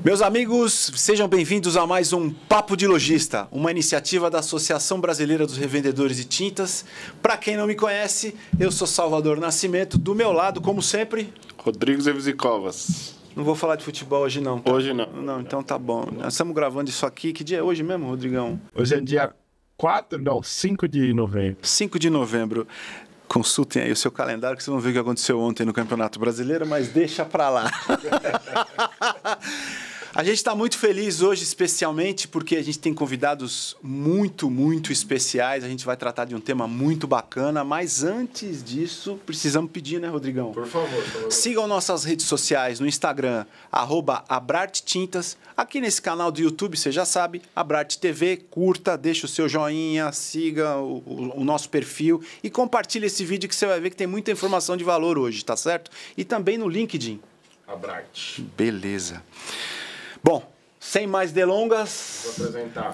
Meus amigos, sejam bem-vindos a mais um Papo de Lojista, uma iniciativa da Associação Brasileira dos Revendedores de Tintas. Para quem não me conhece, eu sou Salvador Nascimento, do meu lado, como sempre... Rodrigo Zevzicovas. Não vou falar de futebol hoje não. Tá? Hoje não. Não, então tá bom. Nós estamos gravando isso aqui, que dia é hoje mesmo, Rodrigão? Hoje é dia 5 de novembro. 5 de novembro. Consultem aí o seu calendário, que vocês vão ver o que aconteceu ontem no Campeonato Brasileiro, mas deixa pra lá. A gente está muito feliz hoje, especialmente porque a gente tem convidados muito especiais. A gente vai tratar de um tema muito bacana, mas antes disso, precisamos pedir, né, Rodrigão? Por favor. Sigam nossas redes sociais no Instagram, @AbrarteTintas. Aqui nesse canal do YouTube, você já sabe, Abrarte TV, curta, deixa o seu joinha, siga o nosso perfil e compartilhe esse vídeo que você vai ver que tem muita informação de valor hoje, tá certo? E também no LinkedIn. Abrarte. Beleza. Bom, sem mais delongas,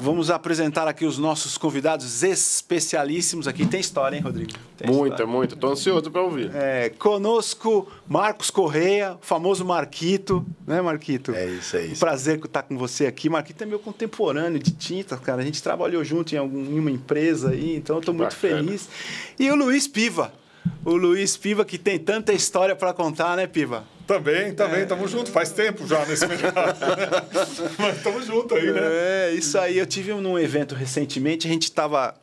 vamos apresentar aqui os nossos convidados especialíssimos. Aqui tem história, hein, Rodrigo? Tem Muita. Estou ansioso para ouvir. Conosco, Marcos Correia, o famoso Marquito, né, Marquito? É isso. Um prazer estar com você aqui. Marquito é meu contemporâneo de tintas, cara. A gente trabalhou junto em uma empresa aí, então eu estou muito feliz. E o Luiz Piva. O Luiz Piva, que tem tanta história para contar, né, Piva? Também, estamos juntos. Faz tempo já nesse mercado. Mas estamos juntos aí, né? É, isso aí. Eu tive num evento recentemente, a gente estava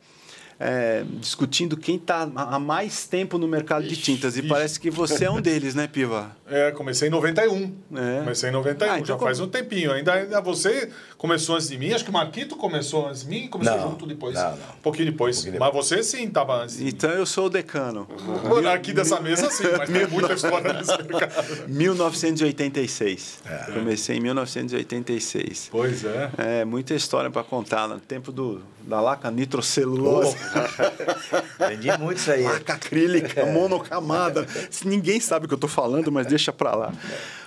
discutindo quem está há mais tempo no mercado de tintas. E parece que você é um deles, né, Piva? Comecei em 91. Comecei em 91, então já faz um tempinho. Ainda você começou antes de mim. Acho que o Marquito começou antes de mim, começou junto depois. Não. Um pouquinho depois. Mas você sim estava antes. Então eu sou o decano. Aqui dessa mesa sim, mas tem muita história nesse mercado. 1986. Comecei em 1986. Pois é. Muita história para contar. No tempo da laca nitrocelulose. Vendi muito isso aí. Laca acrílica, monocamada. Ninguém sabe o que eu estou falando, mas deixa para lá.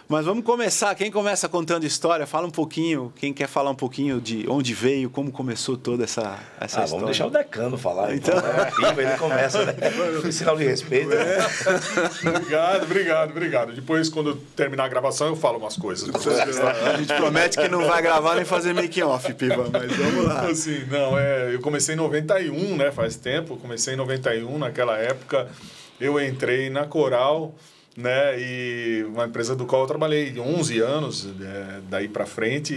Mas vamos começar. Quem começa contando história, fala um pouquinho. Quem quer falar um pouquinho de onde veio, como começou toda essa história. Vamos deixar o decano falar. Então, ele começa, né? Sinal de respeito. Né? Obrigado. Depois, quando terminar a gravação, eu falo umas coisas. A gente promete que não vai gravar nem fazer making-off, Piva, mas vamos lá. Assim, eu comecei em 91, né? Faz tempo. Comecei em 91, naquela época. Eu entrei na Coral, né? E uma empresa do qual eu trabalhei 11 anos, daí para frente,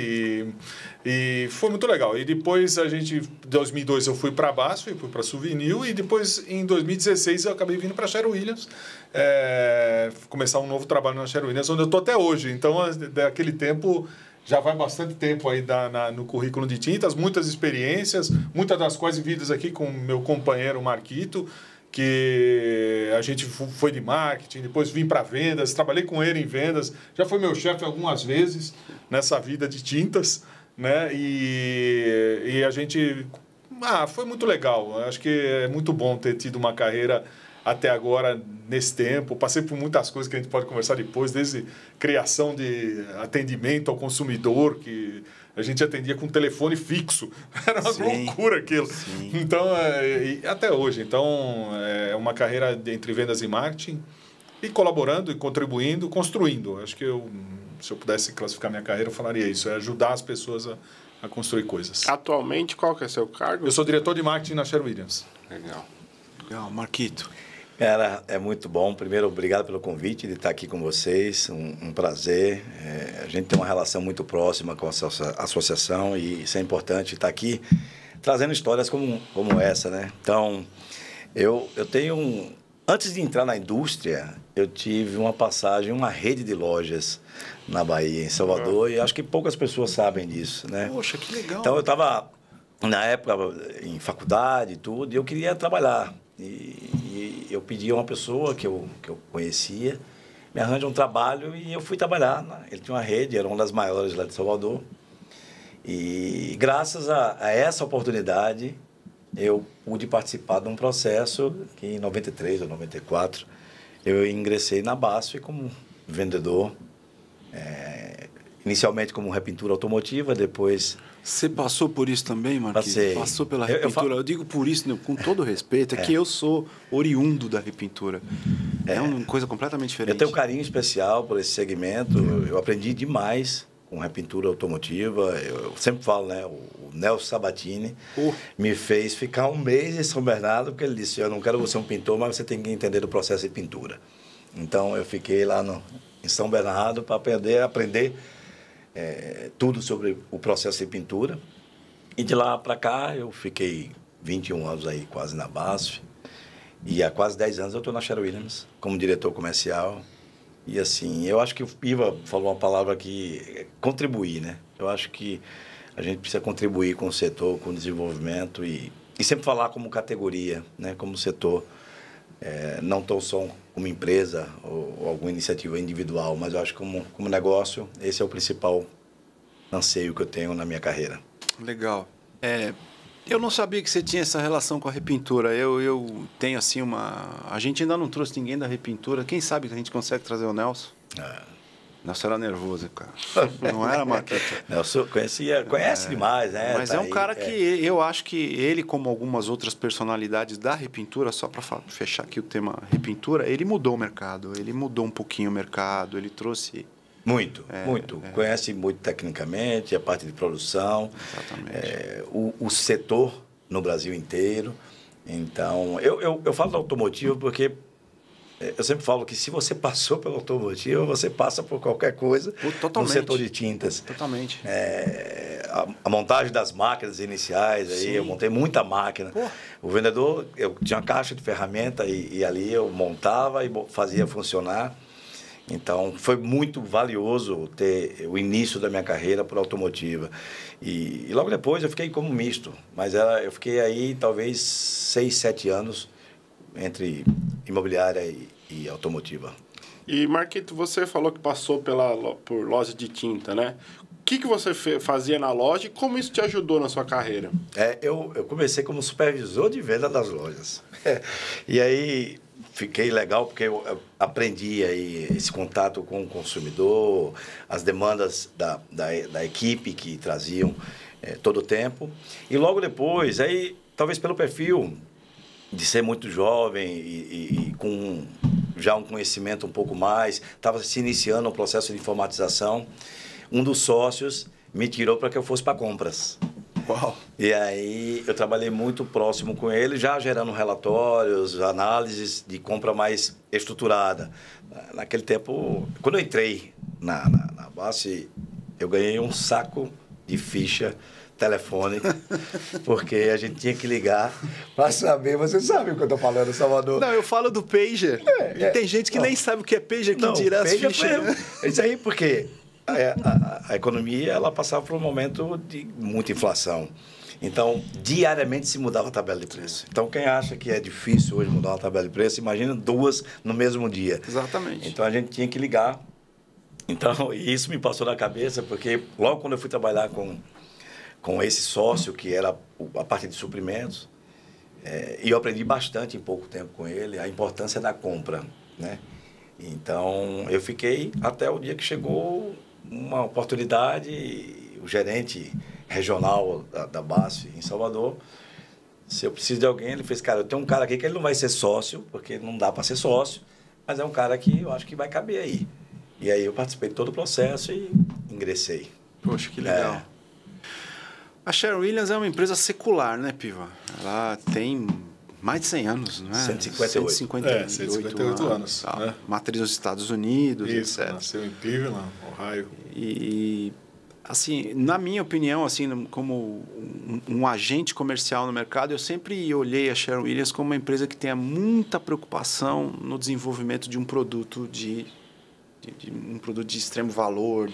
e foi muito legal. E depois em 2002 eu fui para a BASF, fui para a Suvinil, e depois em 2016 eu acabei vindo para a Sherwin-Williams, começar um novo trabalho na Sherwin-Williams, onde eu estou até hoje. Então, daquele tempo, já vai bastante tempo aí no currículo de tintas, muitas experiências, muitas das quais vividas aqui com o meu companheiro Marquito, que a gente foi de marketing, depois vim para vendas, trabalhei com ele em vendas, já foi meu chefe algumas vezes nessa vida de tintas, né? E a gente... foi muito legal. Acho que é muito bom ter tido uma carreira até agora, nesse tempo. Passei por muitas coisas que a gente pode conversar depois, desde criação de atendimento ao consumidor, que a gente atendia com telefone fixo. Era uma loucura aquilo. Sim. Então, até hoje. Então, é uma carreira entre vendas e marketing, e colaborando, e contribuindo, construindo. Acho que se eu pudesse classificar minha carreira, eu falaria isso. É ajudar as pessoas a construir coisas. Atualmente, qual que é seu cargo? Eu sou diretor de marketing na Sherwin-Williams. Legal, Marquito. Cara, é muito bom. Primeiro, obrigado pelo convite de estar aqui com vocês. Um prazer. A gente tem uma relação muito próxima com a associação e isso é importante estar aqui trazendo histórias como essa, né? Então, eu tenho... Antes de entrar na indústria, eu tive uma passagem, uma rede de lojas na Bahia, em Salvador, e acho que poucas pessoas sabem disso, né? Poxa, que legal. Então, eu estava, na época, em faculdade e tudo, e eu queria trabalhar. E eu pedi a uma pessoa que eu conhecia, me arranja um trabalho, e eu fui trabalhar. Ele tinha uma rede, era uma das maiores lá de Salvador. E graças a essa oportunidade, eu pude participar de um processo que em 93 ou 94 eu ingressei na BASF como vendedor, inicialmente como repintura automotiva, depois... Você passou por isso também, Marquinhos? Passei. Passou pela repintura. Eu digo por isso, com todo respeito, que eu sou oriundo da repintura. É uma coisa completamente diferente. Eu tenho um carinho especial por esse segmento. Eu aprendi demais com repintura automotiva. Eu sempre falo, né? O Nelson Sabatini me fez ficar um mês em São Bernardo, porque ele disse, eu não quero você um pintor, mas você tem que entender do processo de pintura. Então, eu fiquei lá em São Bernardo para aprender tudo sobre o processo de pintura. E de lá para cá, eu fiquei 21 anos aí quase na BASF. E há quase 10 anos eu estou na Sherwin-Williams como diretor comercial. E assim, eu acho que o Piva falou uma palavra que contribuir, né? Eu acho que a gente precisa contribuir com o setor, com o desenvolvimento e sempre falar como categoria, né? Como setor, não tão só como empresa ou alguma iniciativa individual, mas eu acho que como negócio, esse é o principal anseio que eu tenho na minha carreira. Legal. Eu não sabia que você tinha essa relação com a repintura. Eu tenho assim a gente ainda não trouxe ninguém da repintura. Quem sabe que a gente consegue trazer o Nelson? Nelson era nervoso, cara. Não era, Marquito? Nelson conhece demais, né? Mas é um cara que eu acho que ele, como algumas outras personalidades da repintura, só para fechar aqui o tema repintura, ele mudou o mercado. Ele mudou um pouquinho o mercado. Ele trouxe... Muito. Conhece muito tecnicamente, a parte de produção. Exatamente. O setor no Brasil inteiro. Então, eu falo da automotiva porque eu sempre falo que se você passou pela automotiva, você passa por qualquer coisa no setor de tintas. Totalmente. A montagem das máquinas iniciais, aí, eu montei muita máquina. O vendedor, eu tinha uma caixa de ferramenta e ali eu montava e fazia funcionar. Então, foi muito valioso ter o início da minha carreira por automotiva. E logo depois eu fiquei como misto. Mas eu fiquei aí talvez 6, 7 anos entre imobiliária e automotiva. E, Marquito, você falou que passou por loja de tinta, né? O que você fazia na loja e como isso te ajudou na sua carreira? Eu comecei como supervisor de venda das lojas. E aí... Fiquei legal porque eu aprendi aí esse contato com o consumidor, as demandas da equipe que traziam todo o tempo. E logo depois, aí talvez pelo perfil de ser muito jovem e com já um conhecimento um pouco mais, estava se iniciando um processo de informatização, um dos sócios me tirou para que eu fosse para compras. Uau. E aí eu trabalhei muito próximo com ele, já gerando relatórios, análises de compra mais estruturada. Naquele tempo, quando eu entrei na base, eu ganhei um saco de ficha telefônica, porque a gente tinha que ligar para saber. Você sabe o que eu estou falando, Salvador? Não, eu falo do pager. E tem gente que nem sabe o que é pager, que dirá as fichas. Isso aí porque... A economia ela passava por um momento de muita inflação. Então, diariamente se mudava a tabela de preço. Então, quem acha que é difícil hoje mudar uma tabela de preço, imagina 2 no mesmo dia. Exatamente. Então, a gente tinha que ligar. Então, isso me passou na cabeça, porque logo quando eu fui trabalhar com esse sócio, que era a parte de suprimentos, e eu aprendi bastante em pouco tempo com ele, a importância da compra, né? Então, eu fiquei até o dia que chegou uma oportunidade, o gerente regional da BASF em Salvador, se eu preciso de alguém, ele fez, cara, eu tenho um cara aqui que ele não vai ser sócio, porque não dá para ser sócio, mas é um cara que eu acho que vai caber aí. E aí eu participei de todo o processo e ingressei. Poxa, que legal. A Sherwin-Williams é uma empresa secular, né, Piva? Ela tem mais de 100 anos, não é? 158. 158 anos. Né? Matriz nos Estados Unidos, isso, etc. Nasceu em Cleveland, Ohio. E, assim, na minha opinião, assim, como um agente comercial no mercado, eu sempre olhei a Sherwin-Williams como uma empresa que tenha muita preocupação no desenvolvimento de um produto de extremo valor,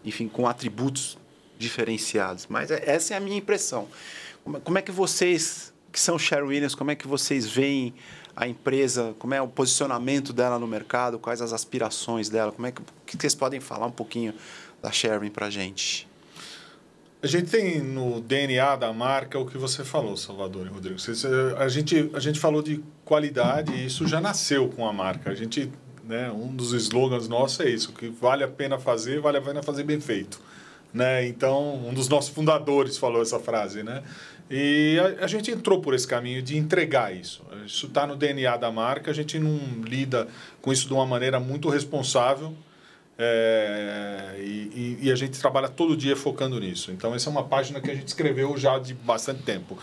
enfim, com atributos diferenciados. Mas essa é a minha impressão. Como é que vocês, que são Sherwin-Williams, como é que vocês veem a empresa, como é o posicionamento dela no mercado, quais as aspirações dela, o que vocês podem falar um pouquinho da Sherwin para a gente? A gente tem no DNA da marca o que você falou, Salvador e Rodrigo. A gente falou de qualidade e isso já nasceu com a marca. A gente, né, um dos slogans nossos é isso, que vale a pena fazer, vale a pena fazer bem feito. Né? Então, um dos nossos fundadores falou essa frase, né? E a gente entrou por esse caminho de entregar isso. Isso está no DNA da marca, a gente não lida com isso de uma maneira muito responsável. E a gente trabalha todo dia focando nisso. Então, essa é uma página que a gente escreveu já de bastante tempo.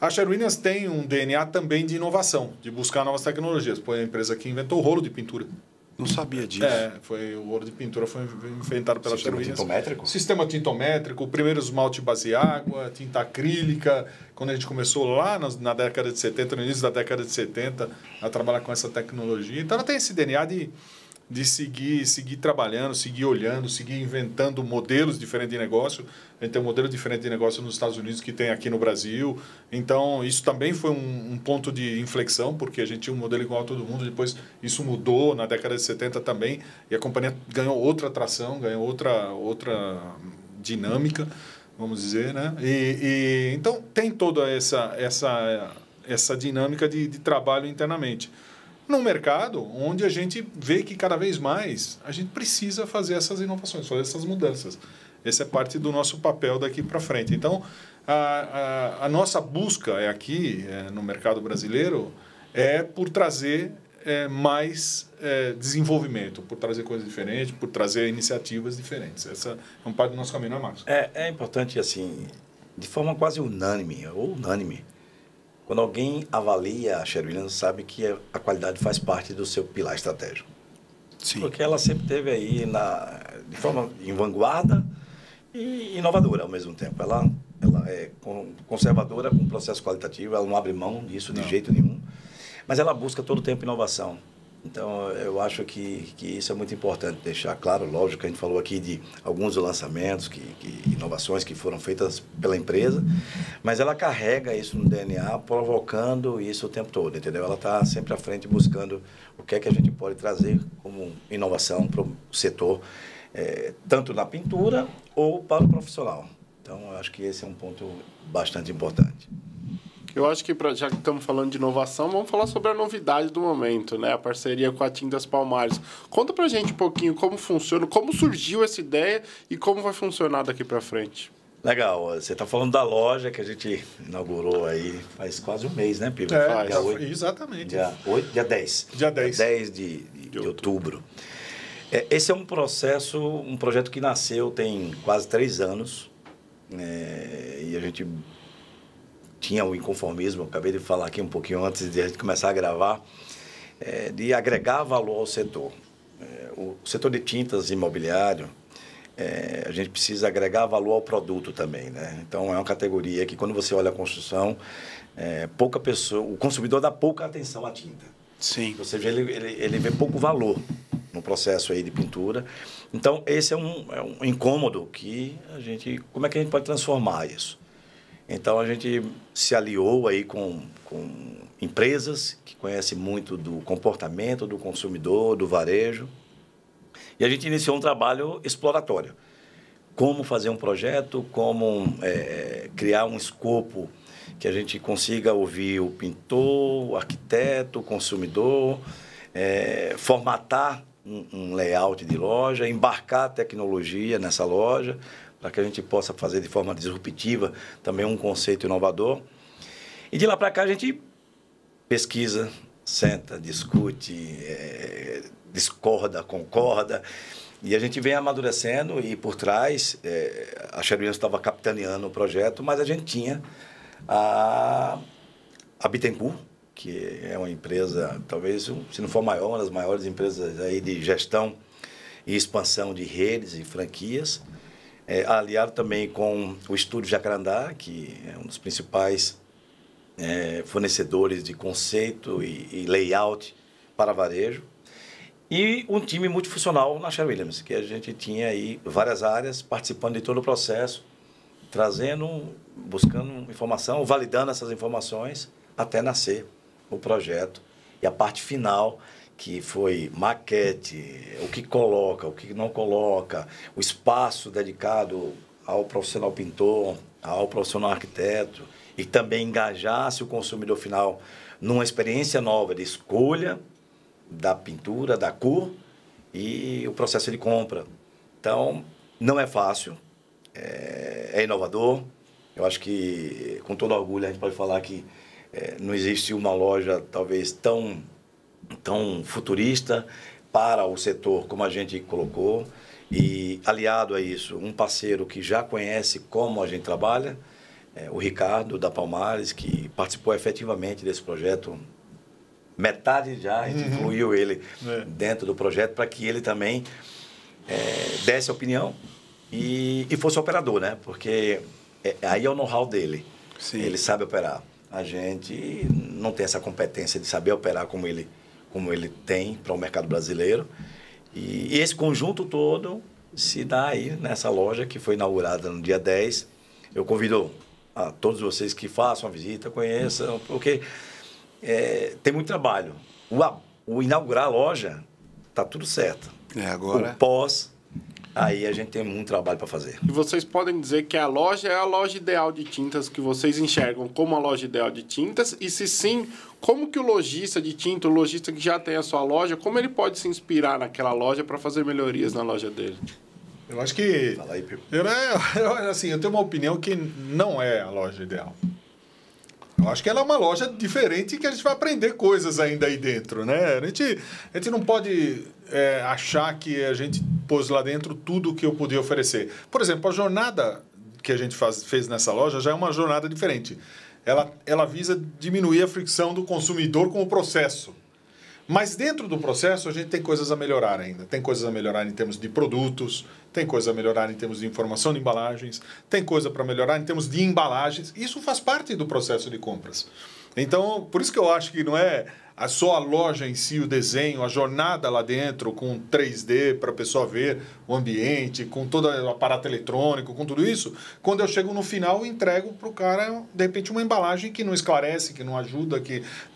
A Sherwin-Williams tem um DNA também de inovação, de buscar novas tecnologias. Foi a empresa que inventou o rolo de pintura. Não sabia disso. O rolo de pintura foi inventado pela Sherwin-Williams. Sistema tintométrico? Sistema tintométrico, o primeiro esmalte base água, tinta acrílica. Quando a gente começou lá na década de 70, no início da década de 70, a trabalhar com essa tecnologia. Então, ela tem esse DNA de seguir trabalhando, seguir olhando, seguir inventando modelos diferentes de negócio. A gente tem um modelo diferente de negócio nos Estados Unidos que tem aqui no Brasil. Então, isso também foi um ponto de inflexão, porque a gente tinha um modelo igual a todo mundo. Depois, isso mudou na década de 70 também. E a companhia ganhou outra atração, ganhou outra dinâmica, vamos dizer, né? Então, tem toda essa dinâmica de trabalho internamente. Num mercado onde a gente vê que cada vez mais a gente precisa fazer essas inovações, fazer essas mudanças. Essa é parte do nosso papel daqui para frente. Então, a nossa busca aqui no mercado brasileiro é por trazer mais desenvolvimento, por trazer coisas diferentes, por trazer iniciativas diferentes. Essa é um parte do nosso caminho, não é, Marcos? É importante, assim, de forma quase unânime. Quando alguém avalia a Sherwin-Williams, sabe que a qualidade faz parte do seu pilar estratégico. Sim. Porque ela sempre esteve aí de forma em vanguarda e inovadora ao mesmo tempo. Ela é conservadora com o processo qualitativo, ela não abre mão disso de jeito nenhum, mas ela busca todo o tempo inovação. Então, eu acho que isso é muito importante deixar claro. Lógico que a gente falou aqui de alguns lançamentos, inovações que foram feitas pela empresa, mas ela carrega isso no DNA, provocando isso o tempo todo, entendeu? Ela está sempre à frente buscando o que é que a gente pode trazer como inovação para o setor, tanto na pintura ou para o profissional. Então, eu acho que esse é um ponto bastante importante. Eu acho que, já que estamos falando de inovação, vamos falar sobre a novidade do momento, né? A parceria com a Tintas Palmares. Conta pra gente um pouquinho como funciona, como surgiu essa ideia e como vai funcionar daqui para frente. Legal. Você está falando da loja que a gente inaugurou aí faz quase um mês, né, Piva? Exatamente. Dia 10. Dia 10. Dia 10 de outubro. Esse é um projeto que nasceu tem quase 3 anos. E a gente tinha o inconformismo, eu acabei de falar aqui um pouquinho antes de a gente começar a gravar, de agregar valor ao setor. O setor de tintas imobiliário, a gente precisa agregar valor ao produto também, né? Então, é uma categoria que, quando você olha a construção, o consumidor dá pouca atenção à tinta. Sim. Ou seja, ele vê pouco valor no processo aí de pintura. Então, esse é um incômodo como é que a gente pode transformar isso? Então, a gente se aliou aí com empresas que conhecem muito do comportamento do consumidor, do varejo. E a gente iniciou um trabalho exploratório. Como fazer um projeto, como criar um escopo que a gente consiga ouvir o pintor, o arquiteto, o consumidor, formatar um layout de loja, embarcar tecnologia nessa loja, para que a gente possa fazer de forma disruptiva também um conceito inovador. E de lá para cá a gente pesquisa, senta, discute, discorda, concorda, e a gente vem amadurecendo. E por trás, a Sherwin-Williams estava capitaneando o projeto, mas a gente tinha a Bittencourt, que é uma empresa, talvez, se não for maior, uma das maiores empresas aí de gestão e expansão de redes e franquias, aliado também com o Estúdio Jacarandá, que é um dos principais fornecedores de conceito e layout para varejo, e um time multifuncional na Sherwin-Williams, que a gente tinha aí várias áreas participando de todo o processo, buscando informação, validando essas informações até nascer o projeto. E a parte final, que foi maquete, o que coloca, o que não coloca, o espaço dedicado ao profissional pintor, ao profissional arquiteto, e também engajasse o consumidor final numa experiência nova de escolha da pintura, da cor e o processo de compra. Então, não é fácil, é inovador. Eu acho que, com todo orgulho, a gente pode falar que não existe uma loja talvez tão futurista, para o setor, como a gente colocou, e aliado a isso, um parceiro que já conhece como a gente trabalha, o Ricardo da Palmares, que participou efetivamente desse projeto. Metade já, a gente incluiu ele dentro do projeto para que ele também desse opinião e fosse operador, né? Porque aí é o know-how dele. Sim. Ele sabe operar. A gente não tem essa competência de saber operar como ele tem para o mercado brasileiro. E esse conjunto todo se dá aí nessa loja que foi inaugurada no dia 10. Eu convido a todos vocês que façam a visita, conheçam, porque tem muito trabalho. O inaugurar a loja, tá tudo certo. Agora... O pós, aí a gente tem muito trabalho para fazer. E vocês podem dizer que a loja é a loja ideal de tintas que vocês enxergam como a loja ideal de tintas? E se sim, como que o lojista de tinta, o lojista que já tem a sua loja, como ele pode se inspirar naquela loja para fazer melhorias na loja dele? Eu acho que... Fala aí, Pipo. Eu tenho uma opinião que não é a loja ideal. Eu acho que ela é uma loja diferente que a gente vai aprender coisas ainda aí dentro, né? A gente não pode achar que a gente pôs lá dentro tudo que eu podia oferecer. Por exemplo, a jornada que a gente fez nessa loja já é uma jornada diferente. Ela visa diminuir a fricção do consumidor com o processo. Mas dentro do processo a gente tem coisas a melhorar ainda. Tem coisas a melhorar em termos de produtos, tem coisa a melhorar em termos de informação de embalagens, tem coisa para melhorar em termos de embalagens. Isso faz parte do processo de compras. Então, por isso que eu acho que não é só a loja em si, o desenho, a jornada lá dentro, com 3D para a pessoa ver o ambiente, com todo o aparato eletrônico, com tudo isso. Quando eu chego no final, eu entrego para o cara, de repente, uma embalagem que não esclarece, que não ajuda.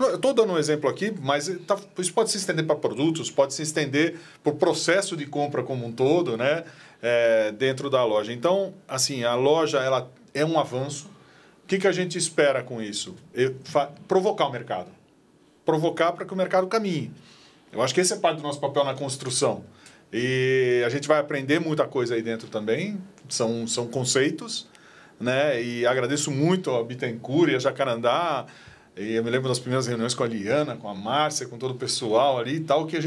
Eu estou dando um exemplo aqui, mas isso pode se estender para produtos, pode se estender para o processo de compra como um todo, né? Dentro da loja. Então, assim, a loja ela é um avanço. O que a gente espera com isso? Provocar o mercado. Provocar para que o mercado caminhe. Eu acho que esse é parte do nosso papel na construção. E a gente vai aprender muita coisa aí dentro também. São conceitos, né? E agradeço muito a Bittencourt e a Jacarandá. E eu me lembro das primeiras reuniões com a Liana, com a Márcia, com todo o pessoal ali e tal, que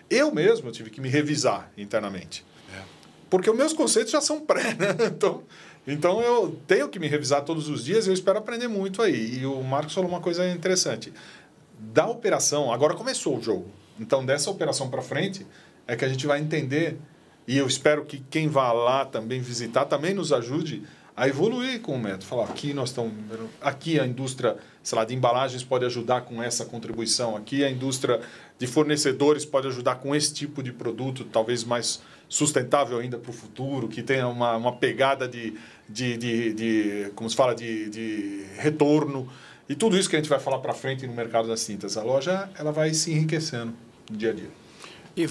eu mesmo tive que me revisar internamente. Porque os meus conceitos já são pré, né? Então eu tenho que me revisar todos os dias e eu espero aprender muito aí. E o Marcos falou uma coisa interessante. Da operação, agora começou o jogo. Então, dessa operação para frente, é que a gente vai entender, e eu espero que quem vá lá também visitar, também nos ajude a evoluir com o método. Falar, aqui a indústria, sei lá, de embalagens pode ajudar com essa contribuição, aqui a indústria de fornecedores pode ajudar com esse tipo de produto, talvez mais sustentável ainda para o futuro, que tenha uma pegada como se fala, de retorno. E tudo isso que a gente vai falar para frente no mercado das tintas. A loja ela vai se enriquecendo no dia a dia. E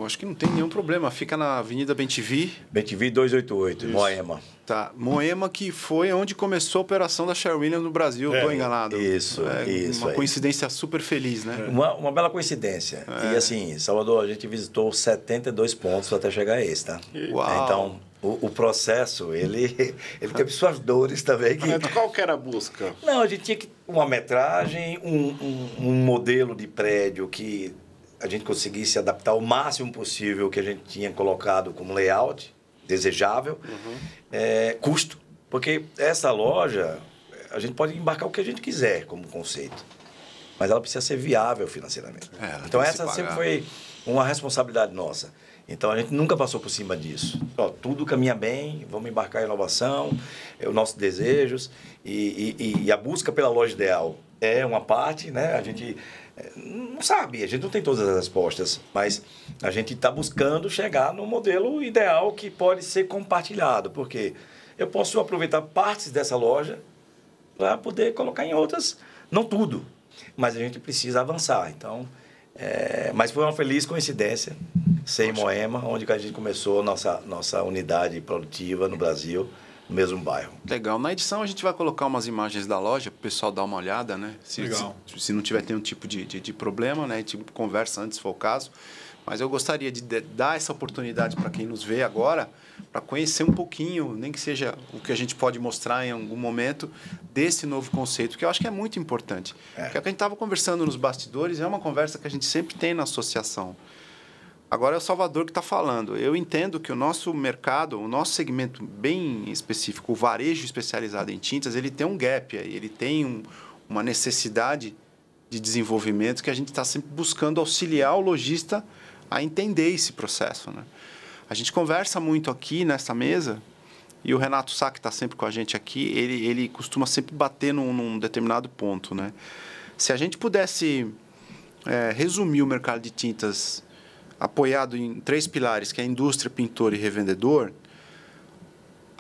acho que não tem nenhum problema. Fica na Avenida Bem-TV. Bem-TV 288, isso. Moema. Tá, Moema, que foi onde começou a operação da Sherwin-Williams no Brasil, estou enganado. Isso. Uma coincidência super feliz, né? Uma bela coincidência. E assim, Salvador, a gente visitou 72 pontos até chegar a esse, tá? Uau. Então, o processo, ele teve suas dores também. Qual que era a busca? Não, a gente tinha uma metragem, um modelo de prédio que a gente conseguisse adaptar o máximo possível que a gente tinha colocado como layout desejável, custo, porque essa loja a gente pode embarcar o que a gente quiser como conceito, mas ela precisa ser viável financeiramente. Então essa sempre foi uma responsabilidade nossa. Então a gente nunca passou por cima disso. Tudo caminha bem, vamos embarcar em inovação, os nossos desejos e a busca pela loja ideal é uma parte, né? A gente não sabe, a gente não tem todas as respostas, mas a gente está buscando chegar no modelo ideal que pode ser compartilhado, porque eu posso aproveitar partes dessa loja para poder colocar em outras, não tudo, mas a gente precisa avançar. Então, mas foi uma feliz coincidência ser em Moema, onde a gente começou nossa unidade produtiva no Brasil, no mesmo bairro. Legal. Na edição a gente vai colocar umas imagens da loja para o pessoal dar uma olhada, né? Se não tiver nenhum tipo de problema, né? A gente conversa antes, se for o caso. Mas eu gostaria de dar essa oportunidade para quem nos vê agora, para conhecer um pouquinho, nem que seja o que a gente pode mostrar em algum momento, desse novo conceito, que eu acho que é muito importante. Porque é o que a gente estava conversando nos bastidores, é uma conversa que a gente sempre tem na associação. Agora é o Salvador que está falando. Eu entendo que o nosso mercado, o nosso segmento bem específico, o varejo especializado em tintas, ele tem um gap aí, ele tem uma necessidade de desenvolvimento que a gente está sempre buscando auxiliar o lojista a entender esse processo, né? A gente conversa muito aqui nessa mesa, e o Renato Sá, que está sempre com a gente aqui, ele costuma sempre bater num determinado ponto, né? Se a gente pudesse resumir o mercado de tintas apoiado em 3 pilares, que é a indústria, pintor e revendedor,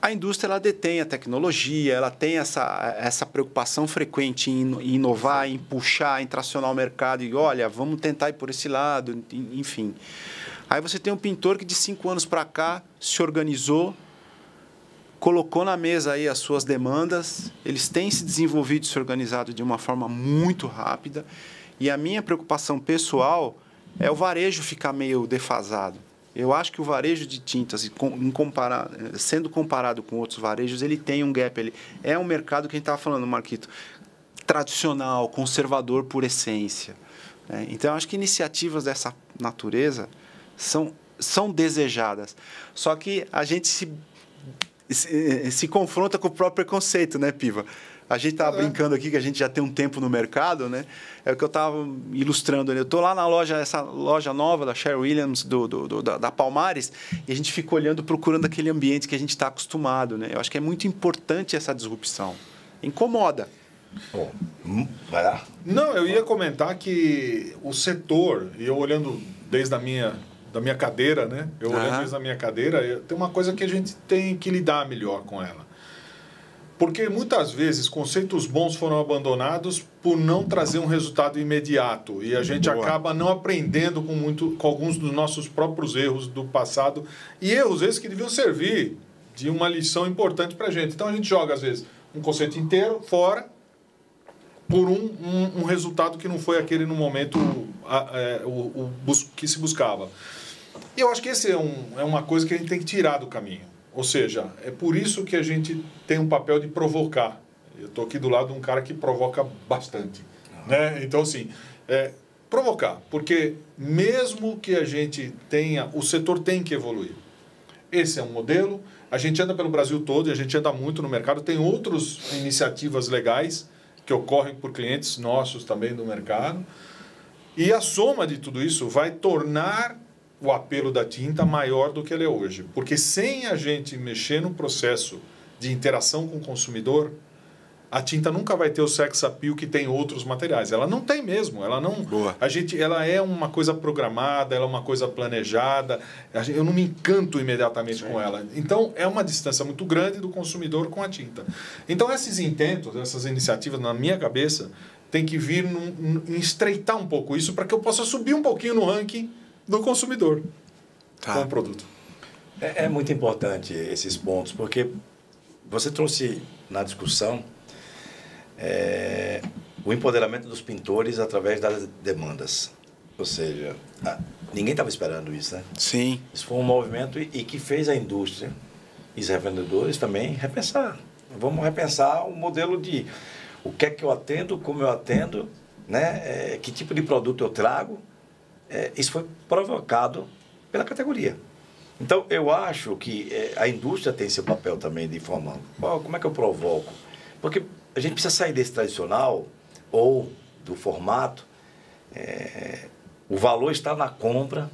a indústria ela detém a tecnologia, ela tem essa preocupação frequente em inovar, em puxar, em tracionar o mercado e, olha, vamos tentar ir por esse lado, enfim. Aí você tem um pintor que de 5 anos para cá se organizou, colocou na mesa aí as suas demandas, eles têm se desenvolvido e se organizado de uma forma muito rápida, e a minha preocupação pessoal é o varejo ficar meio defasado. Eu acho que o varejo de tintas, sendo comparado com outros varejos, ele tem um gap. Ele é um mercado que a gente estava falando, Marquito, tradicional, conservador por essência, né? Então, eu acho que iniciativas dessa natureza são desejadas. Só que a gente se confronta com o próprio preconceito, né, Piva? A gente estava brincando aqui que a gente já tem um tempo no mercado, né? É o que eu estava ilustrando. Eu estou lá na loja, essa loja nova da Sherwin Williams, da Palmares, e a gente fica olhando, procurando aquele ambiente que a gente está acostumado, né? Eu acho que é muito importante essa disrupção. Incomoda. Bom, vai lá. Não, eu ia comentar que o setor, e eu olhando desde da minha cadeira, né? Eu olhando desde a minha cadeira, tem uma coisa que a gente tem que lidar melhor com ela. Porque muitas vezes conceitos bons foram abandonados por não trazer um resultado imediato. E a gente acaba não aprendendo com alguns dos nossos próprios erros do passado. E erros esses que deviam servir de uma lição importante para a gente. Então a gente joga, às vezes, um conceito inteiro fora por um resultado que não foi aquele no momento que se buscava. E eu acho que esse é uma coisa que a gente tem que tirar do caminho. Ou seja, é por isso que a gente tem um papel de provocar. Eu estou aqui do lado de um cara que provoca bastante, né? Então, assim, provocar. Porque mesmo que a gente tenha... O setor tem que evoluir. Esse é um modelo. A gente anda pelo Brasil todo e a gente anda muito no mercado. Tem outras iniciativas legais que ocorrem por clientes nossos também do mercado. E a soma de tudo isso vai tornar o apelo da tinta maior do que ele é hoje. Porque sem a gente mexer no processo de interação com o consumidor, a tinta nunca vai ter o sex appeal que tem outros materiais. Ela não tem mesmo. Ela não. Ela é uma coisa programada, ela é uma coisa planejada. Eu não me encanto imediatamente com ela. Então, é uma distância muito grande do consumidor com a tinta. Então, esses intentos, essas iniciativas, na minha cabeça, tem que vir em estreitar um pouco isso para que eu possa subir um pouquinho no ranking do consumidor com o produto. É muito importante esses pontos, porque você trouxe na discussão o empoderamento dos pintores através das demandas. Ou seja, ninguém estava esperando isso, né? Sim. Isso foi um movimento e que fez a indústria e os revendedores também repensar. Vamos repensar o modelo de o que é que eu atendo, como eu atendo, né? Que tipo de produto eu trago. Isso foi provocado pela categoria. Então, eu acho que a indústria tem seu papel também de formar. Como é que eu provoco? Porque a gente precisa sair desse tradicional ou do formato. O valor está na compra.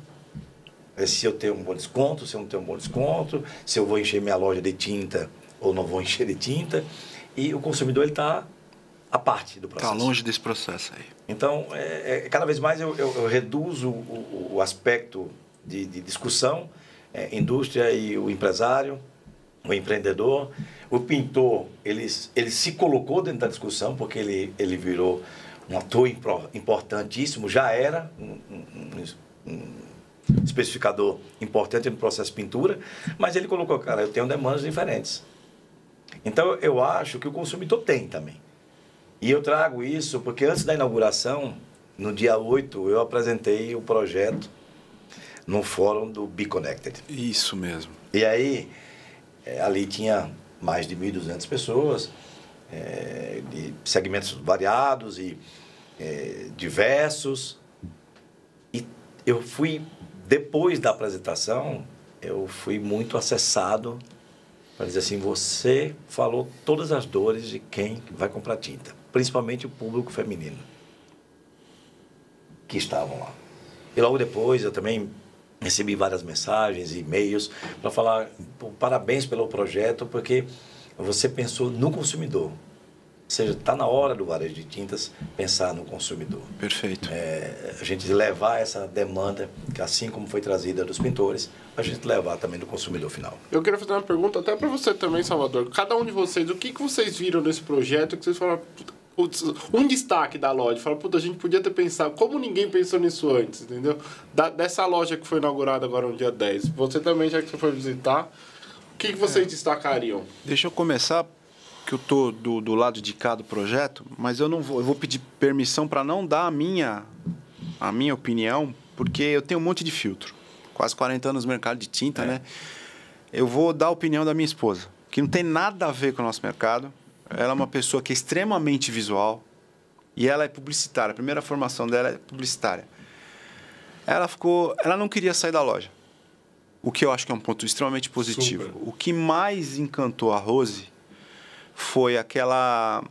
Se eu tenho um bom desconto, se eu não tenho um bom desconto, se eu vou encher minha loja de tinta ou não vou encher de tinta. E o consumidor está a parte do processo. Está longe desse processo aí. Então, cada vez mais eu reduzo o aspecto de discussão, indústria e o empresário, o empreendedor. O pintor, ele se colocou dentro da discussão, porque ele virou um ator importantíssimo, já era um especificador importante no processo de pintura, mas ele colocou, cara, eu tenho demandas diferentes. Então, eu acho que o consumidor tem também. E eu trago isso porque antes da inauguração, no dia 8, eu apresentei o projeto no fórum do Be Connected. Isso mesmo. E aí, ali tinha mais de 1.200 pessoas, de segmentos variados e diversos. E eu fui depois da apresentação, eu fui muito acessado para dizer assim, você falou todas as dores de quem vai comprar tinta, principalmente o público feminino que estavam lá. E logo depois eu também recebi várias mensagens e e-mails para falar parabéns pelo projeto, porque você pensou no consumidor. Ou seja, está na hora do varejo de tintas pensar no consumidor. Perfeito. A gente levar essa demanda, que assim como foi trazida dos pintores, a gente levar também do consumidor final. Eu queria fazer uma pergunta até para você também, Salvador. Cada um de vocês, o que vocês viram nesse projeto que vocês falaram, putz, um destaque da loja, fala, puta, a gente podia ter pensado, como ninguém pensou nisso antes, entendeu? Dessa loja que foi inaugurada agora no dia 10. Você também, já que você foi visitar, o que vocês destacariam? Deixa eu começar, que eu tô do lado de cá do projeto, mas eu vou pedir permissão para não dar a minha opinião, porque eu tenho um monte de filtro. Quase 40 anos no mercado de tinta, né? Eu vou dar a opinião da minha esposa, que não tem nada a ver com o nosso mercado. Ela é uma pessoa que é extremamente visual e ela é publicitária. A primeira formação dela é publicitária. Ela não queria sair da loja, o que eu acho que é um ponto extremamente positivo. Super. O que mais encantou a Rose foi aquela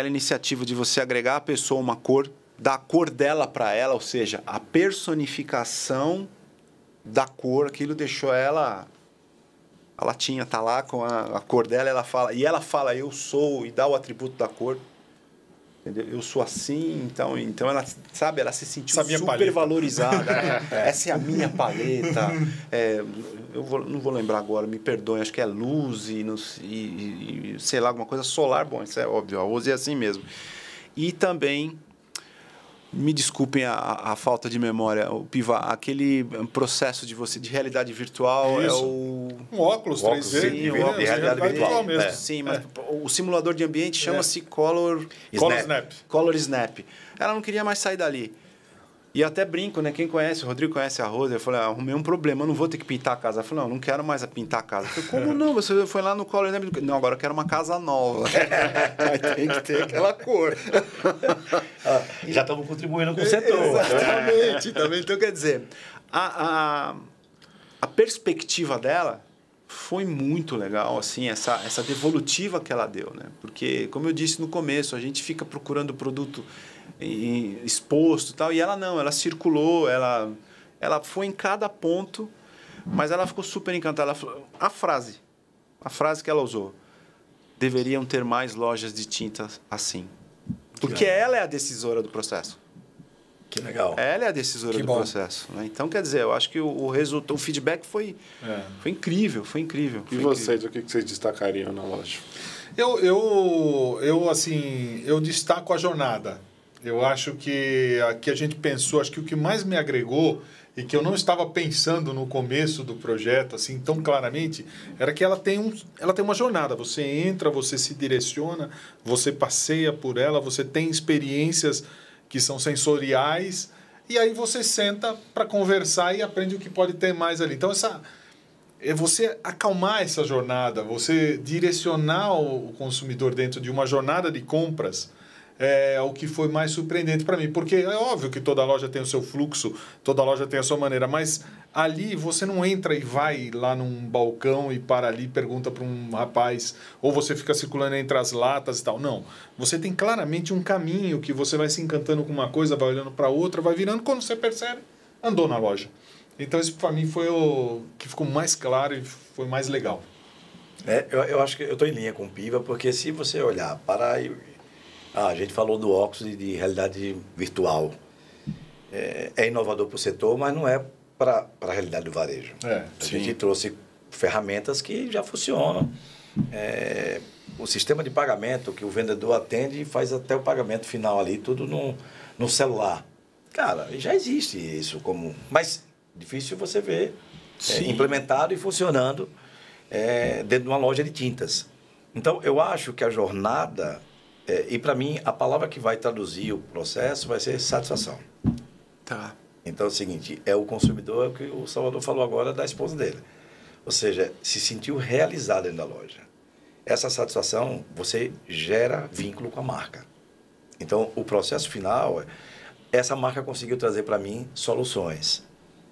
iniciativa de você agregar a pessoa uma cor, dar a cor dela para ela, ou seja, a personificação da cor, aquilo deixou ela tinha, tá lá com a cor dela, ela fala eu sou, e dá o atributo da cor. Entendeu? Eu sou assim, então ela, sabe, ela se sentiu super valorizada. Essa é a minha paleta. Não vou lembrar agora, me perdoem, acho que é luz e sei lá, alguma coisa solar. Bom, isso é óbvio, a Rose é assim mesmo. E também, me desculpem a falta de memória, o Piva, aquele processo de realidade virtual. Isso. É o... Um óculos 3D. Sim, um óculos de realidade virtual mesmo. Sim, mas o simulador de ambiente chama-se Color Snap. Color Snap. Ela não queria mais sair dali. E eu até brinco, né? Quem conhece, o Rodrigo conhece a Rose, eu falei, arrumei um problema, eu não vou ter que pintar a casa. Ela falou, não quero mais pintar a casa. Eu falei, como não? Você foi lá no Color Snap? Não, agora eu quero uma casa nova. Mas tem que ter aquela cor. Já estamos contribuindo com o setor. Exatamente. Também. Então, quer dizer, a perspectiva dela foi muito legal, assim, essa devolutiva que ela deu, né? Porque, como eu disse no começo, a gente fica procurando o produto exposto e tal, e ela não, ela circulou, ela foi em cada ponto, mas ela ficou super encantada. Ela falou, a frase que ela usou, deveriam ter mais lojas de tintas assim. Porque ela é a decisora do processo. Que legal. Ela é a decisora do processo. Né? Então, quer dizer, eu acho que o feedback foi incrível, foi incrível. E vocês, o que vocês destacariam na loja? Eu destaco a jornada. Eu acho que aqui a gente pensou, acho que o que mais me agregou e que eu não estava pensando no começo do projeto assim tão claramente, era que ela tem uma jornada. Você entra, você se direciona, você passeia por ela, você tem experiências que são sensoriais, e aí você senta para conversar e aprende o que pode ter mais ali. Então, você acalmar essa jornada, você direcionar o consumidor dentro de uma jornada de compras, é o que foi mais surpreendente para mim. Porque é óbvio que toda loja tem o seu fluxo, toda loja tem a sua maneira, mas ali você não entra e vai lá num balcão e para ali e pergunta para um rapaz, ou você fica circulando entre as latas e tal. Não. Você tem claramente um caminho que você vai se encantando com uma coisa, vai olhando para outra, vai virando, quando você percebe, andou na loja. Então, isso para mim foi o que ficou mais claro e foi mais legal. Eu acho que eu estou em linha com o Piva, porque se você olhar para... a gente falou do óculos de realidade virtual. É inovador para o setor, mas não é para a realidade do varejo. A gente trouxe ferramentas que já funcionam. O sistema de pagamento que o vendedor atende e faz até o pagamento final ali, tudo no celular. Cara, já existe isso como... Mas difícil você ver implementado e funcionando dentro de uma loja de tintas. Então, eu acho que a jornada... e para mim, a palavra que vai traduzir o processo vai ser satisfação. Tá. Então é o seguinte, é o consumidor, é o que o Salvador falou agora da esposa dele. Ou seja, se sentiu realizado dentro da loja. Essa satisfação, você gera vínculo com a marca. Então, o processo final, essa marca conseguiu trazer para mim soluções.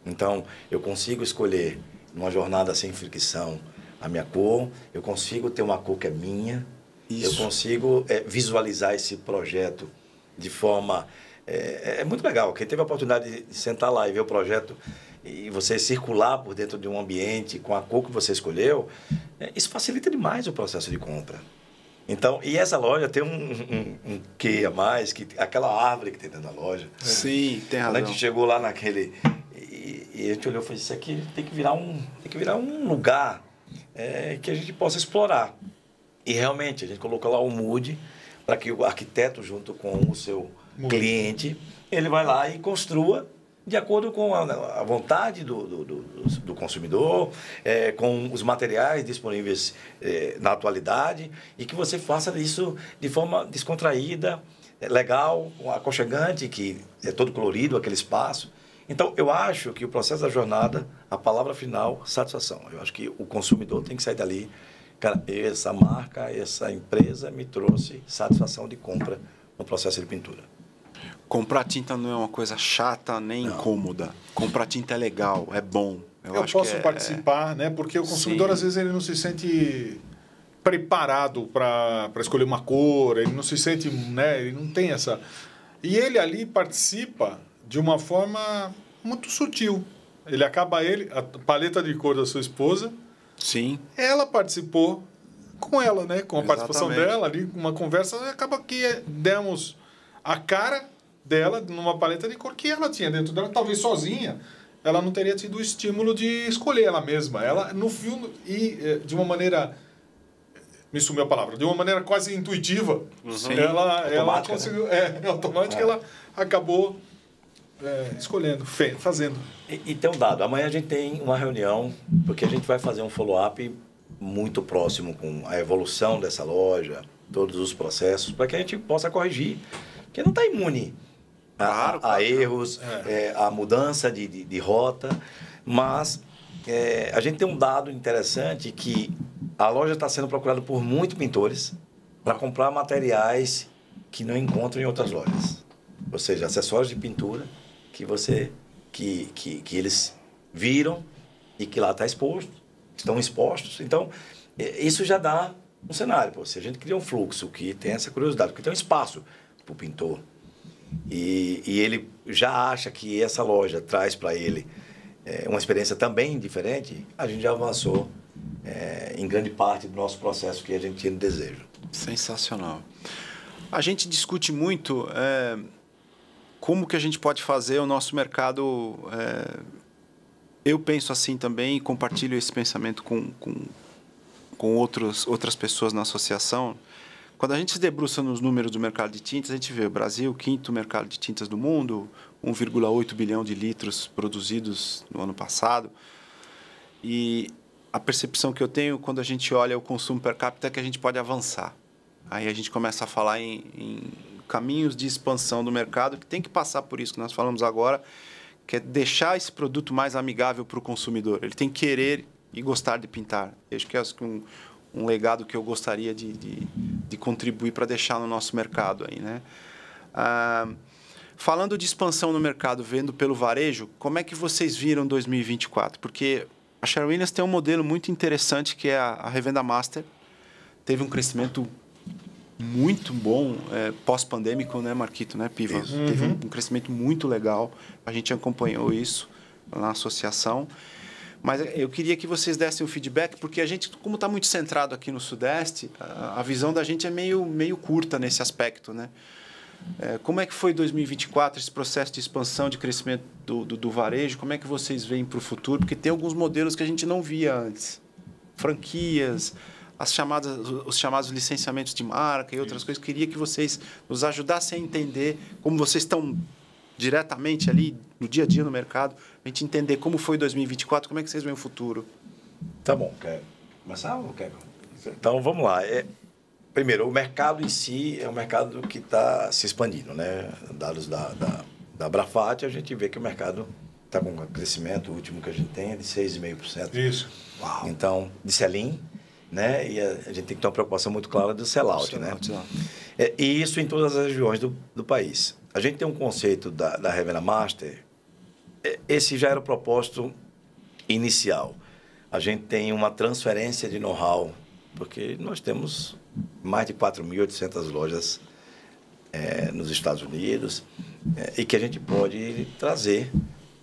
Então, eu consigo escolher, numa jornada sem fricção, a minha cor, eu consigo ter uma cor que é minha, eu consigo visualizar esse projeto de forma... É muito legal. Quem teve a oportunidade de sentar lá e ver o projeto e você circular por dentro de um ambiente com a cor que você escolheu, isso facilita demais o processo de compra. Então, e essa loja tem um quê a mais, que aquela árvore que tem dentro da loja. Sim, tem razão. Quando a gente chegou lá naquele... E a gente olhou e falou, isso aqui tem que virar um lugar que a gente possa explorar. E realmente, a gente colocou lá um mood para que o arquiteto, junto com o seu cliente, ele vai lá e construa de acordo com a vontade do consumidor, com os materiais disponíveis na atualidade, e que você faça isso de forma descontraída, legal, aconchegante, que é todo colorido aquele espaço. Então, eu acho que o processo da jornada, a palavra final, satisfação. Eu acho que o consumidor tem que sair dali. Cara, essa marca, essa empresa me trouxe satisfação de compra no processo de pintura. Comprar tinta não é uma coisa chata nem incômoda. Comprar tinta é legal, é bom. Eu posso participar, né? Porque o consumidor, às vezes, ele não se sente preparado para escolher uma cor, ele não se sente, né? Ele não tem essa... E ele ali participa de uma forma muito sutil. A paleta de cor da sua esposa, sim, ela participou com ela, né? Com a participação Exatamente. dela ali, uma conversa, acaba que demos a cara dela numa paleta de cor que ela tinha dentro dela, talvez sozinha, ela não teria tido o estímulo de escolher ela mesma. Ela, no filme, e de uma maneira... Me sumiu a palavra. De uma maneira quase intuitiva, ela conseguiu... Automática, ela acabou... escolhendo, fazendo. E tem um dado, amanhã a gente tem uma reunião, porque a gente vai fazer um follow-up muito próximo com a evolução dessa loja, todos os processos, para que a gente possa corrigir, porque não está imune a erros, a mudança de rota, mas a gente tem um dado interessante que a loja está sendo procurada por muitos pintores para comprar materiais que não encontram em outras lojas, ou seja, acessórios de pintura que eles viram e que lá está exposto, estão expostos. Então, isso já dá um cenário. Se a gente cria um fluxo que tem essa curiosidade, que tem um espaço para o pintor, e ele já acha que essa loja traz para ele uma experiência também diferente, a gente já avançou em grande parte do nosso processo que a gente tinha no desejo. Sensacional. A gente discute muito... como que a gente pode fazer o nosso mercado... eu penso assim também e compartilho esse pensamento com outras pessoas na associação. Quando a gente se debruça nos números do mercado de tintas, a gente vê o Brasil, quinto mercado de tintas do mundo, 1,8 bilhão de litros produzidos no ano passado. E a percepção que eu tenho quando a gente olha o consumo per capita é que a gente pode avançar. Aí a gente começa a falar em caminhos de expansão do mercado, que tem que passar por isso que nós falamos agora, que é deixar esse produto mais amigável para o consumidor. Ele tem que querer e gostar de pintar. Eu acho que é um legado que eu gostaria de contribuir para deixar no nosso mercado aí, né? Falando de expansão no mercado, vendo pelo varejo, como é que vocês viram 2024? Porque a Sherwin-Williams tem um modelo muito interessante, que é a Revenda Master. Teve um crescimento muito bom pós-pandêmico, né, Marquito, né, Piva? Teve um crescimento muito legal. A gente acompanhou isso na associação. Mas eu queria que vocês dessem um feedback, porque a gente, como está muito centrado aqui no Sudeste, a visão da gente é meio curta nesse aspecto, né? Como é que foi 2024, esse processo de expansão, de crescimento do varejo? Como é que vocês veem para o futuro? Porque tem alguns modelos que a gente não via antes. Franquias, os chamados licenciamentos de marca e outras coisas. Queria que vocês nos ajudassem a entender como vocês estão diretamente ali, no dia a dia no mercado, a gente entender como foi 2024, como é que vocês veem o futuro. Tá bom, quer começar ou quer? Então, vamos lá. Primeiro, o mercado em si é um mercado que está se expandindo, né? Dados da Abrafat, a gente vê que o mercado está com um crescimento, o último que a gente tem é de 6,5%. Isso. Uau. Então, de sell-in, né? E a gente tem que ter uma preocupação muito clara do sell-out, né? E isso em todas as regiões do país. a gente tem um conceito da Revenda Master, esse já era o propósito inicial. A gente tem uma transferência de know-how, porque nós temos mais de 4.800 lojas nos Estados Unidos, e que a gente pode trazer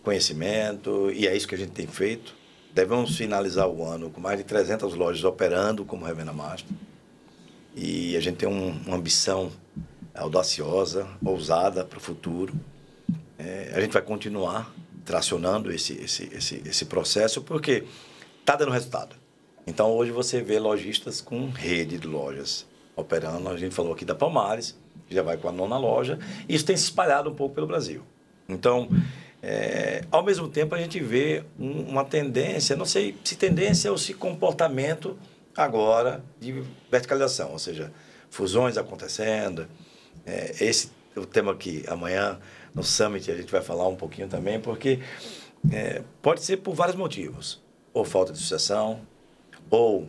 conhecimento, e é isso que a gente tem feito. Devemos finalizar o ano com mais de 300 lojas operando como Revenda Master, e a gente tem uma ambição audaciosa, ousada para o futuro. A gente vai continuar tracionando esse processo, porque está dando resultado. Então, hoje você vê lojistas com rede de lojas operando. A gente falou aqui da Palmares, já vai com a 9ª loja. Isso tem se espalhado um pouco pelo Brasil. Então, ao mesmo tempo, a gente vê uma tendência, não sei se tendência ou se comportamento agora de verticalização, ou seja, fusões acontecendo. Esse é o tema que amanhã no Summit a gente vai falar um pouquinho também, porque pode ser por vários motivos. Ou falta de sucessão, ou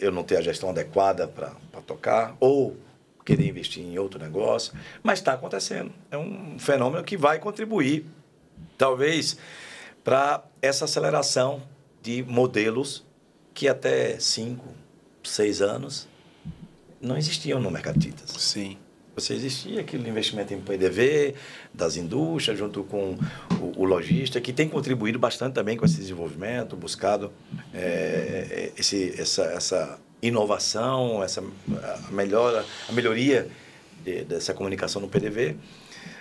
eu não ter a gestão adequada para tocar, ou querer investir em outro negócio, mas está acontecendo. É um fenômeno que vai contribuir, talvez, para essa aceleração de modelos que até 5, 6 anos não existiam no mercado de tintas. Sim. Você existia aquele investimento em PDV das indústrias, junto com o lojista, que tem contribuído bastante também com esse desenvolvimento, buscado essa inovação, a melhoria dessa comunicação no PDV.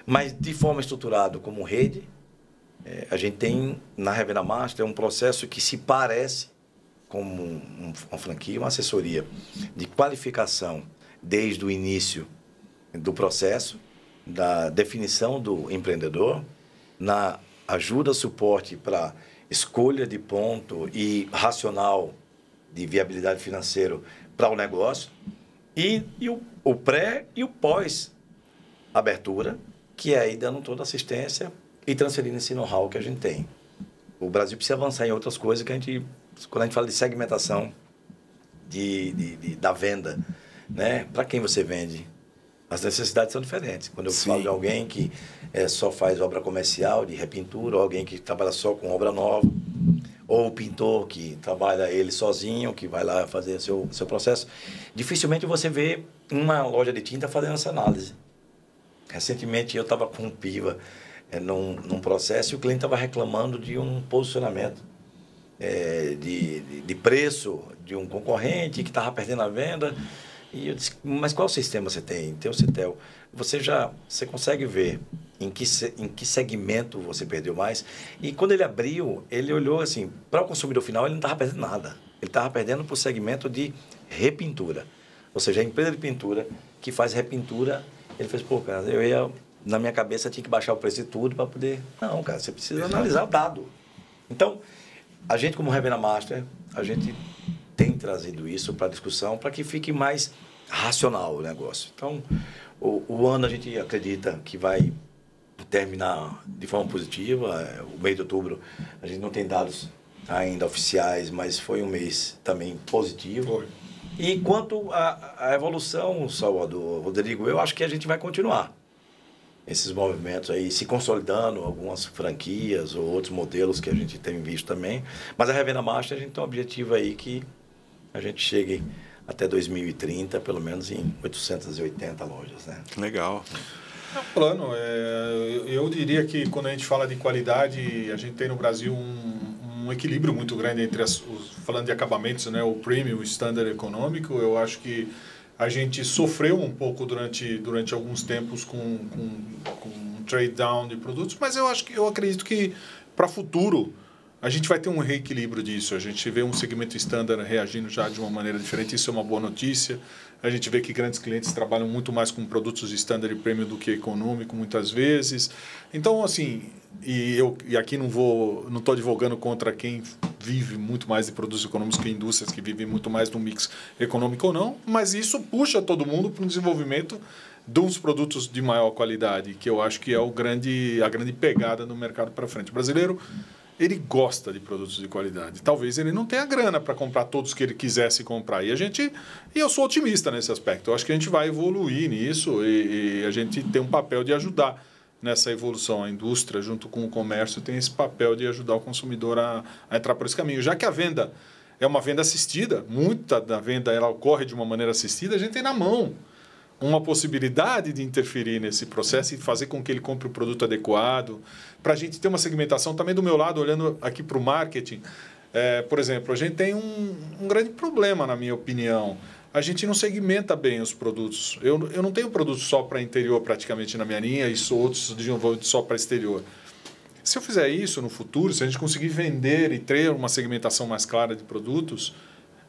Mas, de forma estruturada como rede, a gente tem, na Revenda Master, um processo que se parece com uma franquia, uma assessoria de qualificação desde o início do processo, da definição do empreendedor, na ajuda, suporte para escolha de ponto e racional de viabilidade financeira para o negócio, e o pré e o pós-abertura, que é aí dando toda a assistência e transferindo esse know-how que a gente tem. O Brasil precisa avançar em outras coisas que quando a gente fala de segmentação da venda, né? Para quem você vende? As necessidades são diferentes. Quando eu falo de alguém que só faz obra comercial, de repintura, ou alguém que trabalha só com obra nova, ou o pintor que trabalha ele sozinho, que vai lá fazer seu processo, dificilmente você vê uma loja de tinta fazendo essa análise. Recentemente eu estava com um Piva num processo e o cliente estava reclamando de um posicionamento de preço de um concorrente que estava perdendo a venda. E eu disse, mas qual sistema você tem? Tem o Citel. Você consegue ver em que segmento você perdeu mais. E quando ele abriu, ele olhou assim, para o consumidor final, ele não estava perdendo nada. Ele estava perdendo para o segmento de repintura. Ou seja, a empresa de pintura que faz repintura, ele fez, pô, cara, na minha cabeça, tinha que baixar o preço de tudo para poder... Não, cara, você precisa analisar o dado. Então, a gente, como Revenda Master, a gente tem trazido isso para a discussão para que fique mais racional o negócio. Então, o ano a gente acredita que vai terminar de forma positiva. O mês de outubro, a gente não tem dados ainda oficiais, mas foi um mês também positivo. Foi. E quanto à evolução, Salvador, Rodrigo, eu acho que a gente vai continuar esses movimentos aí, se consolidando, algumas franquias ou outros modelos que a gente tem visto também. Mas a Revenda Master, a gente tem um objetivo aí que a gente chegue até 2030, pelo menos em 880 lojas, né? Legal. É um plano. Eu diria que quando a gente fala de qualidade, a gente tem no Brasil um equilíbrio muito grande entre falando de acabamentos, né? O premium, o standard econômico. Eu acho que a gente sofreu um pouco durante alguns tempos com um trade down de produtos, mas eu acredito que para o futuro a gente vai ter um reequilíbrio disso. A gente vê um segmento standard reagindo já de uma maneira diferente, isso é uma boa notícia. A gente vê que grandes clientes trabalham muito mais com produtos standard e premium do que econômico, muitas vezes. Então, assim, e aqui não estou advogando contra quem vive muito mais de produtos econômicos que indústrias que vivem muito mais do mix econômico ou não, mas isso puxa todo mundo para um desenvolvimento de uns produtos de maior qualidade, que eu acho que é a grande pegada no mercado para frente. O brasileiro ele gosta de produtos de qualidade. Talvez ele não tenha grana para comprar todos que ele quisesse comprar. E eu sou otimista nesse aspecto. Eu acho que a gente vai evoluir nisso e a gente tem um papel de ajudar nessa evolução. A indústria, junto com o comércio, tem esse papel de ajudar o consumidor a entrar por esse caminho. Já que a venda é uma venda assistida, muita da venda ela ocorre de uma maneira assistida, a gente tem na mão uma possibilidade de interferir nesse processo e fazer com que ele compre o produto adequado, para a gente ter uma segmentação também do meu lado, olhando aqui para o marketing. Por exemplo, a gente tem um grande problema, na minha opinião. A gente não segmenta bem os produtos. Eu não tenho produto só para interior praticamente na minha linha e outros desenvolvidos só para exterior. Se eu fizer isso no futuro, se a gente conseguir vender e ter uma segmentação mais clara de produtos,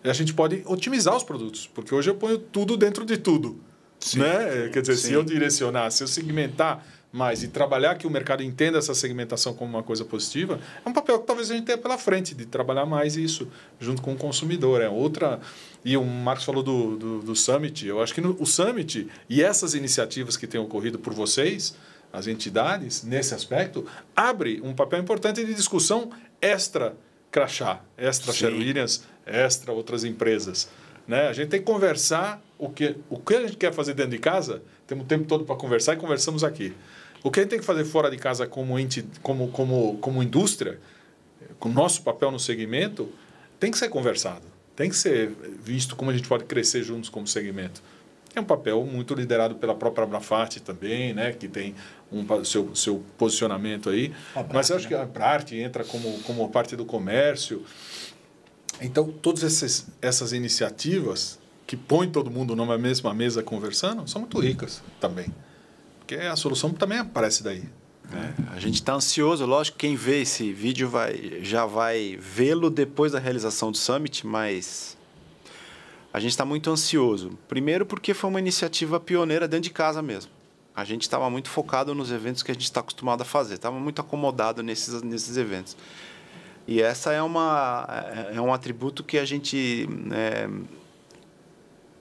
a gente pode otimizar os produtos, porque hoje eu ponho tudo dentro de tudo. Sim, né? Quer dizer, sim. se eu direcionar, se eu segmentar mais e trabalhar que o mercado entenda essa segmentação como uma coisa positiva, é um papel que talvez a gente tenha pela frente, de trabalhar mais isso junto com o consumidor. E o Marcos falou do Summit. Eu acho que o Summit e essas iniciativas que têm ocorrido por vocês, as entidades, nesse aspecto, abre um papel importante de discussão extra crachá, extra Sherwin-Williams, extra outras empresas. Né? A gente tem que conversar o que a gente quer fazer dentro de casa, temos o tempo todo para conversar e conversamos aqui. O que a gente tem que fazer fora de casa como indústria, com o nosso papel no segmento, tem que ser conversado, tem que ser visto como a gente pode crescer juntos como segmento. É um papel muito liderado pela própria Abrafart também, né? Que tem seu posicionamento aí. Mas eu acho que a Abrart entra como parte do comércio. Então, todas essas iniciativas que põem todo mundo numa mesma mesa conversando são muito ricas também. Porque a solução também aparece daí. A gente está ansioso, lógico, quem vê esse vídeo já vai vê-lo depois da realização do Summit, mas a gente está muito ansioso. Primeiro porque foi uma iniciativa pioneira dentro de casa mesmo. A gente estava muito focado nos eventos que a gente está acostumado a fazer, estava muito acomodado nesses eventos. E essa é um atributo que a gente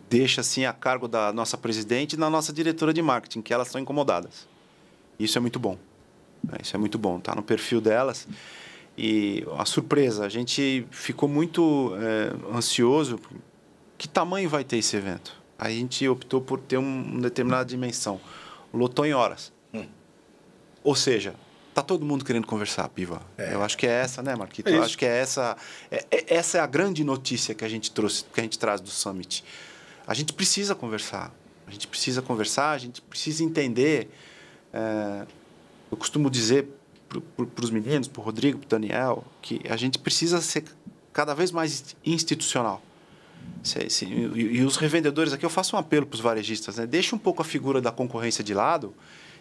deixa assim a cargo da nossa presidente e da nossa diretora de marketing, que elas estão incomodadas. Isso é muito bom. Isso é muito bom, está no perfil delas. E a surpresa, a gente ficou muito ansioso. Que tamanho vai ter esse evento? A gente optou por ter uma determinada dimensão. Lotou em horas. Ou seja, está todo mundo querendo conversar, Piva. Eu acho que é essa, né, Marquito? Eu acho que é essa. Essa é a grande notícia que a gente trouxe, que a gente traz do Summit. A gente precisa conversar. A gente precisa entender. Eu costumo dizer para os meninos, para o Rodrigo, para o Daniel, que a gente precisa ser cada vez mais institucional. E os revendedores aqui, eu faço um apelo para os varejistas, né? Deixa um pouco a figura da concorrência de lado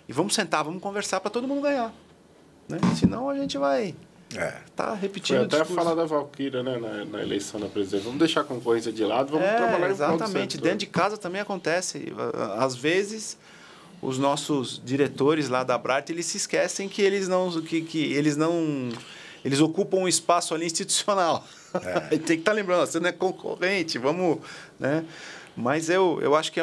e vamos sentar, vamos conversar para todo mundo ganhar. Né? Senão a gente vai estar repetindo Foi até o discurso. falar da Valquíria, né, na eleição da presidência. Vamos deixar a concorrência de lado, vamos trabalhar em prol do exatamente. setor. Dentro de casa também acontece. Às vezes, os nossos diretores lá da Abrart, eles se esquecem que eles ocupam um espaço ali institucional. Tem que estar lembrando, você não é concorrente, vamos... Né? Mas eu acho que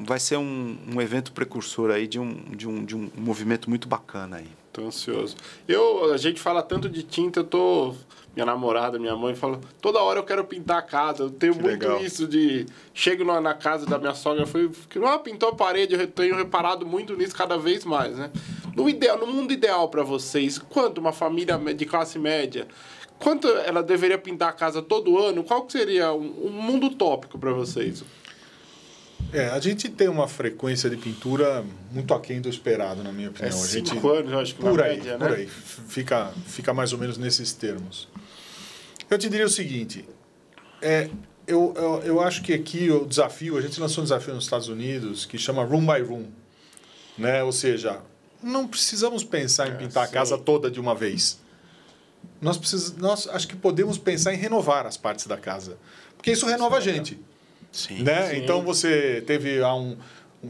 vai ser um evento precursor aí de um movimento muito bacana aí. Tô ansioso. A gente fala tanto de tinta, minha namorada, minha mãe fala, toda hora eu quero pintar a casa. Eu tenho muito legal. isso de... Chego na casa da minha sogra, pintou a parede, eu tenho reparado muito nisso cada vez mais, né? No mundo ideal para vocês, quanto uma família de classe média, quanto ela deveria pintar a casa todo ano? Qual que seria um mundo utópico para vocês? A gente tem uma frequência de pintura muito aquém do esperado, na minha opinião. 5 anos, eu acho que Por na aí, média, por né? aí. Fica mais ou menos nesses termos. Eu te diria o seguinte, eu acho que aqui o desafio, a gente lançou um desafio nos Estados Unidos que chama Room by Room. Né? Ou seja, não precisamos pensar em pintar a casa toda de uma vez. Nós acho que podemos pensar em renovar as partes da casa. Porque isso renova a gente. Sim. Né? Sim. Então você teve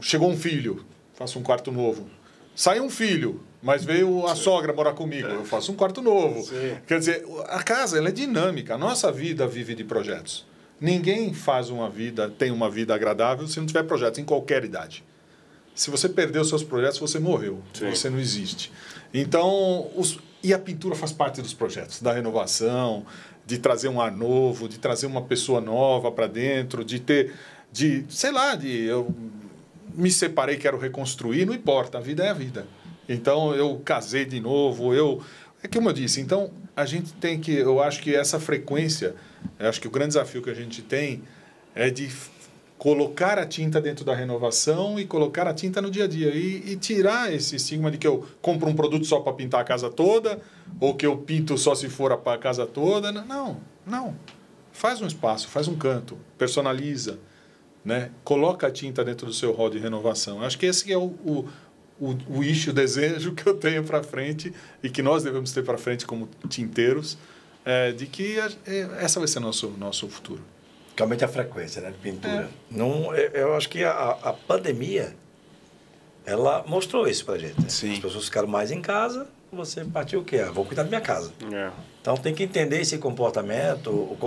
chegou um filho, faço um quarto novo. Sai um filho, mas veio a sogra morar comigo, eu faço um quarto novo. Sim. Quer dizer, a casa ela é dinâmica, a nossa vida vive de projetos. Ninguém tem uma vida agradável se não tiver projetos em qualquer idade. Se você perdeu os seus projetos, você morreu. Sim. Você não existe. Então, e a pintura faz parte dos projetos, da renovação, de trazer um ar novo, de trazer uma pessoa nova para dentro, eu me separei, quero reconstruir, não importa, a vida é a vida. Então, eu casei de novo, é como eu disse, então, a gente tem que, eu acho que essa frequência, eu acho que o grande desafio que a gente tem é de colocar a tinta dentro da renovação e colocar a tinta no dia a dia e tirar esse estigma de que eu compro um produto só para pintar a casa toda ou que eu pinto só se for a casa toda. Não. Faz um espaço, faz um canto, personaliza, né? Coloca a tinta dentro do seu rol de renovação. Acho que esse é o issue, o desejo que eu tenho para frente e que nós devemos ter para frente como tinteiros, de que essa vai ser nosso futuro. Que aumente a frequência, né, de pintura. Não, eu acho que a pandemia, ela mostrou isso pra gente. Né? Sim. As pessoas ficaram mais em casa, você partiu o quê? Vou cuidar da minha casa. É. Então tem que entender esse comportamento,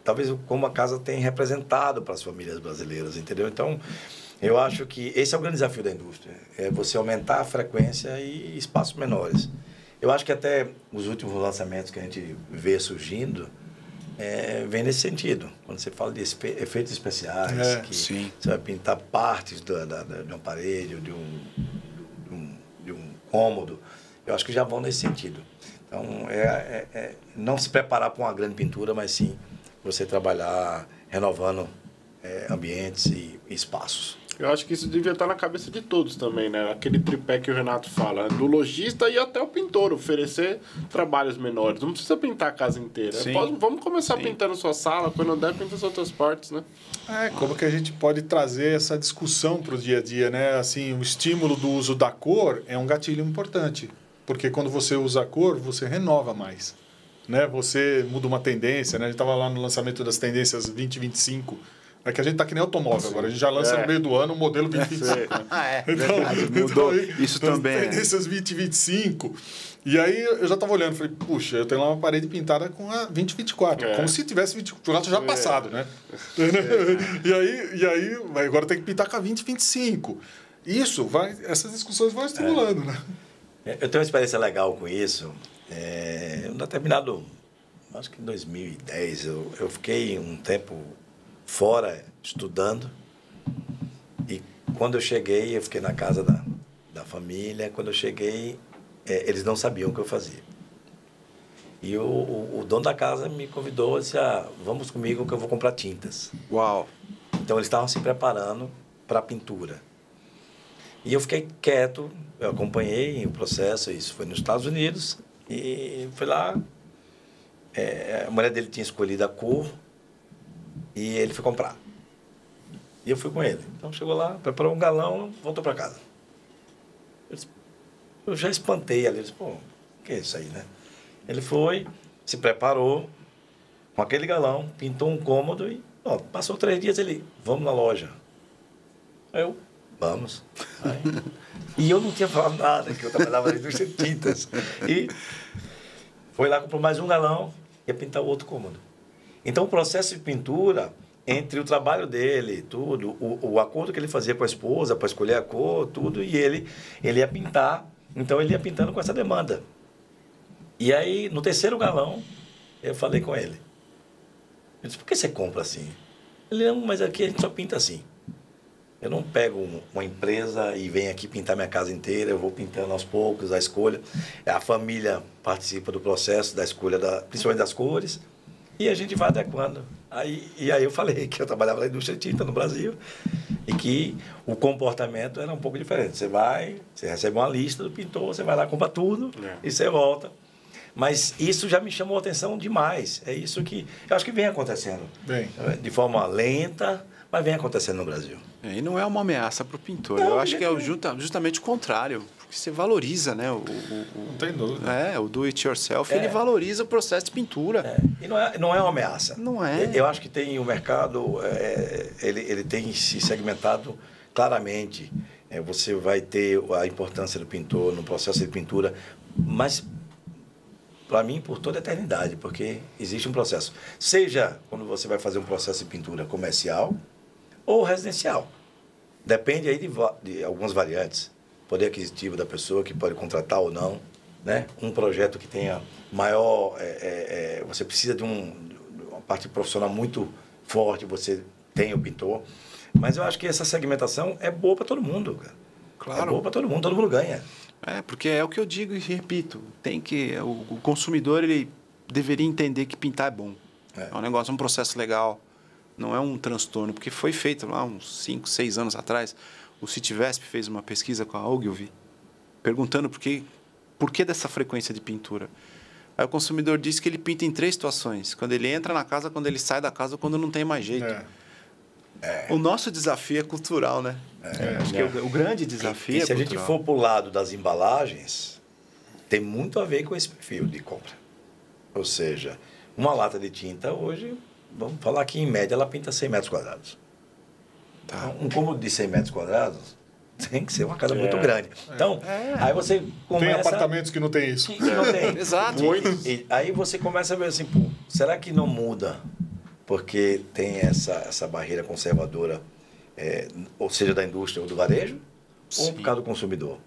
talvez como a casa tem representado para as famílias brasileiras, entendeu? Então, eu acho que esse é o grande desafio da indústria, é você aumentar a frequência e espaços menores. Eu acho que até os últimos lançamentos que a gente vê surgindo, vem nesse sentido. Quando você fala de efeitos especiais, que sim. Você vai pintar partes de uma parede, ou de um cômodo, eu acho que já vão nesse sentido. Então, não se preparar para uma grande pintura, mas sim você trabalhar renovando ambientes e espaços. Eu acho que isso devia estar na cabeça de todos também, né? Aquele tripé que o Renato fala, do lojista e até o pintor, oferecer trabalhos menores. Não precisa pintar a casa inteira. Vamos começar pintando sua sala, quando der, pinta as outras partes, né? Como que a gente pode trazer essa discussão para o dia a dia, né? Assim, o estímulo do uso da cor é um gatilho importante, porque quando você usa a cor, você renova mais, né? Você muda uma tendência, né? A gente estava lá no lançamento das tendências 2025, é que a gente tá que nem automóvel agora. A gente já lança no meio do ano o modelo 2025. Verdade, mudou. Isso também. Tendências 2025. E aí eu já tava olhando, falei, puxa, eu tenho lá uma parede pintada com a 2024. Como se tivesse 24 já passado, né? E aí, agora tem que pintar com a 2025. Isso essas discussões vão estimulando, né? Eu tenho uma experiência legal com isso. Um determinado, acho que em 2010, eu fiquei um tempo fora, estudando, e quando eu cheguei, eu fiquei na casa da família. Quando eu cheguei, eles não sabiam o que eu fazia. E o dono da casa me convidou e disse, vamos comigo que eu vou comprar tintas. Uau! Então, eles estavam se preparando para a pintura. E eu fiquei quieto, eu acompanhei o processo, isso foi nos Estados Unidos, e fui lá, a mulher dele tinha escolhido a cor, e ele foi comprar. E eu fui com ele. Então, chegou lá, preparou um galão, voltou para casa. Eu já espantei ali. Eu disse, o que é isso aí, né? Ele foi, se preparou com aquele galão, pintou um cômodo e, passou 3 dias, ele, vamos na loja. Aí eu, vamos. E eu não tinha falado nada, que eu trabalhava na indústria de tintas. E foi lá, comprou mais um galão e ia pintar o outro cômodo. Então, o processo de pintura, entre o trabalho dele, tudo, o acordo que ele fazia com a esposa para escolher a cor, tudo, e ele ia pintar. Então, ele ia pintando com essa demanda. E aí, no 3º galão, eu falei com ele. Eu disse, por que você compra assim? Ele, não, mas aqui a gente só pinta assim. Eu não pego uma empresa e venho aqui pintar minha casa inteira, eu vou pintando aos poucos, a escolha. A família participa do processo da escolha, principalmente das cores. E a gente vai adequando. E aí eu falei que eu trabalhava na indústria de tinta no Brasil e que o comportamento era um pouco diferente. Você recebe uma lista do pintor, você vai lá, compra tudo e você volta. Mas isso já me chamou a atenção demais. É isso que eu acho que vem acontecendo. De forma lenta, mas vem acontecendo no Brasil. E não é uma ameaça para o pintor. Eu acho que é justamente o contrário. Porque você valoriza, né? Não tem dúvida. O do it yourself, ele valoriza o processo de pintura. E não é uma ameaça. Não é. Eu acho que tem o mercado, ele tem se segmentado claramente. Você vai ter a importância do pintor no processo de pintura, mas para mim, por toda a eternidade, porque existe um processo. Seja quando você vai fazer um processo de pintura comercial ou residencial. Depende aí de algumas variantes. Poder aquisitivo da pessoa, que pode contratar ou não, né? Um projeto que tenha maior... você precisa de uma parte profissional muito forte, você tem o pintor. Mas eu acho que essa segmentação é boa para todo mundo, cara. Claro. É boa para todo mundo ganha. Porque é o que eu digo e repito. O consumidor, ele deveria entender que pintar é bom. É um negócio, um processo legal. Não é um transtorno. Porque foi feito lá uns 5, 6 anos atrás. O Citivesp fez uma pesquisa com a Ogilvy, perguntando por que dessa frequência de pintura. Aí o consumidor disse que ele pinta em 3 situações. Quando ele entra na casa, quando ele sai da casa, ou quando não tem mais jeito. O nosso desafio é cultural, né? Acho que o grande desafio é se cultural. A gente for para o lado das embalagens, tem muito a ver com esse perfil de compra. Ou seja, uma lata de tinta hoje, vamos falar que em média ela pinta 100 metros quadrados. Tá. Um cômodo de 100 metros quadrados tem que ser uma casa muito grande. Então, aí você começa... Tem apartamentos que não tem isso. Que não tem. Exato. E aí você começa a ver assim, pô, será que não muda? Porque tem essa barreira conservadora, ou seja, da indústria ou do varejo, ou por causa do consumidor?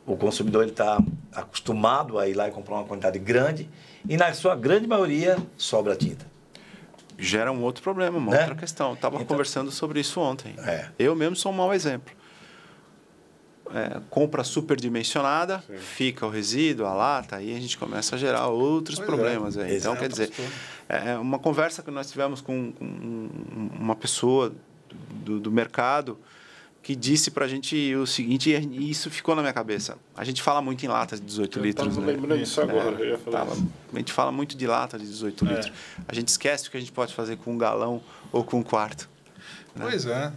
O consumidor está acostumado a ir lá e comprar uma quantidade grande e, na sua grande maioria, sobra tinta. Gera um outro problema, uma outra questão. Estava conversando sobre isso ontem. Eu mesmo sou um mau exemplo. Compra superdimensionada, fica o resíduo, a lata, aí a gente começa a gerar outros problemas. Aí. Então, quer dizer, uma conversa que nós tivemos com uma pessoa do mercado que disse para a gente o seguinte, e isso ficou na minha cabeça. A gente fala muito em latas de 18 litros. Eu estava lembrando disso agora. Eu ia falar isso. A gente fala muito de lata de 18 litros. A gente esquece o que a gente pode fazer com 1 galão ou com 1 quarto. Pois é.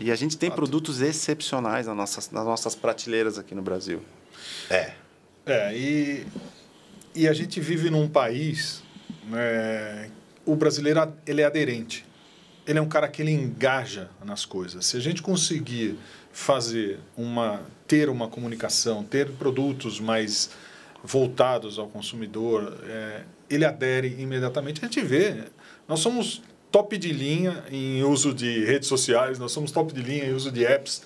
E a gente tem produtos excepcionais nas nossas prateleiras aqui no Brasil. E a gente vive num país, o brasileiro ele é aderente. Ele é um cara que ele engaja nas coisas. Se a gente conseguir ter uma comunicação, ter produtos mais voltados ao consumidor, ele adere imediatamente. A gente vê, nós somos top de linha em uso de redes sociais, nós somos top de linha em uso de apps.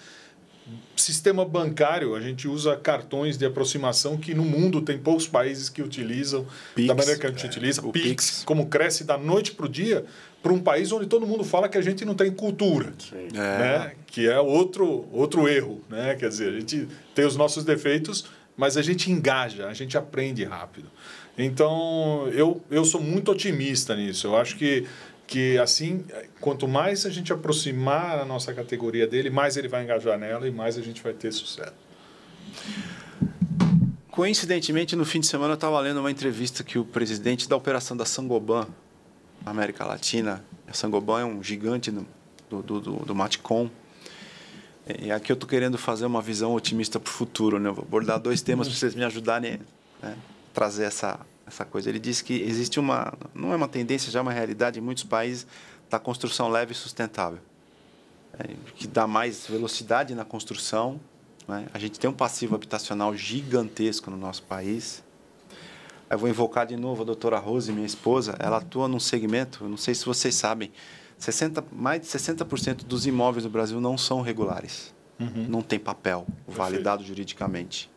Sistema bancário, a gente usa cartões de aproximação que no mundo tem poucos países que utilizam da maneira que a gente utiliza. O Pix, como cresce da noite para o dia, para um país onde todo mundo fala que a gente não tem cultura, né? Que é outro erro. Né? Quer dizer, a gente tem os nossos defeitos, mas a gente engaja, a gente aprende rápido. Então, eu sou muito otimista nisso. Eu acho que assim, quanto mais a gente aproximar a nossa categoria dele, mais ele vai engajar nela e mais a gente vai ter sucesso. Coincidentemente, no fim de semana, eu estava lendo uma entrevista que o presidente da operação da Saint-Gobain, na América Latina, a Saint-Gobain é um gigante do Matcom, e aqui eu estou querendo fazer uma visão otimista para o futuro. Né? Eu vou abordar 2 temas para vocês me ajudarem a trazer essa coisa. Ele disse que existe não é uma tendência, já é uma realidade em muitos países, da construção leve e sustentável, que dá mais velocidade na construção. Né? A gente tem um passivo habitacional gigantesco no nosso país. Eu vou invocar de novo a doutora Rose, minha esposa. Ela atua num segmento, eu não sei se vocês sabem, mais de 60% dos imóveis do Brasil não são regulares. Não tem papel validado juridicamente.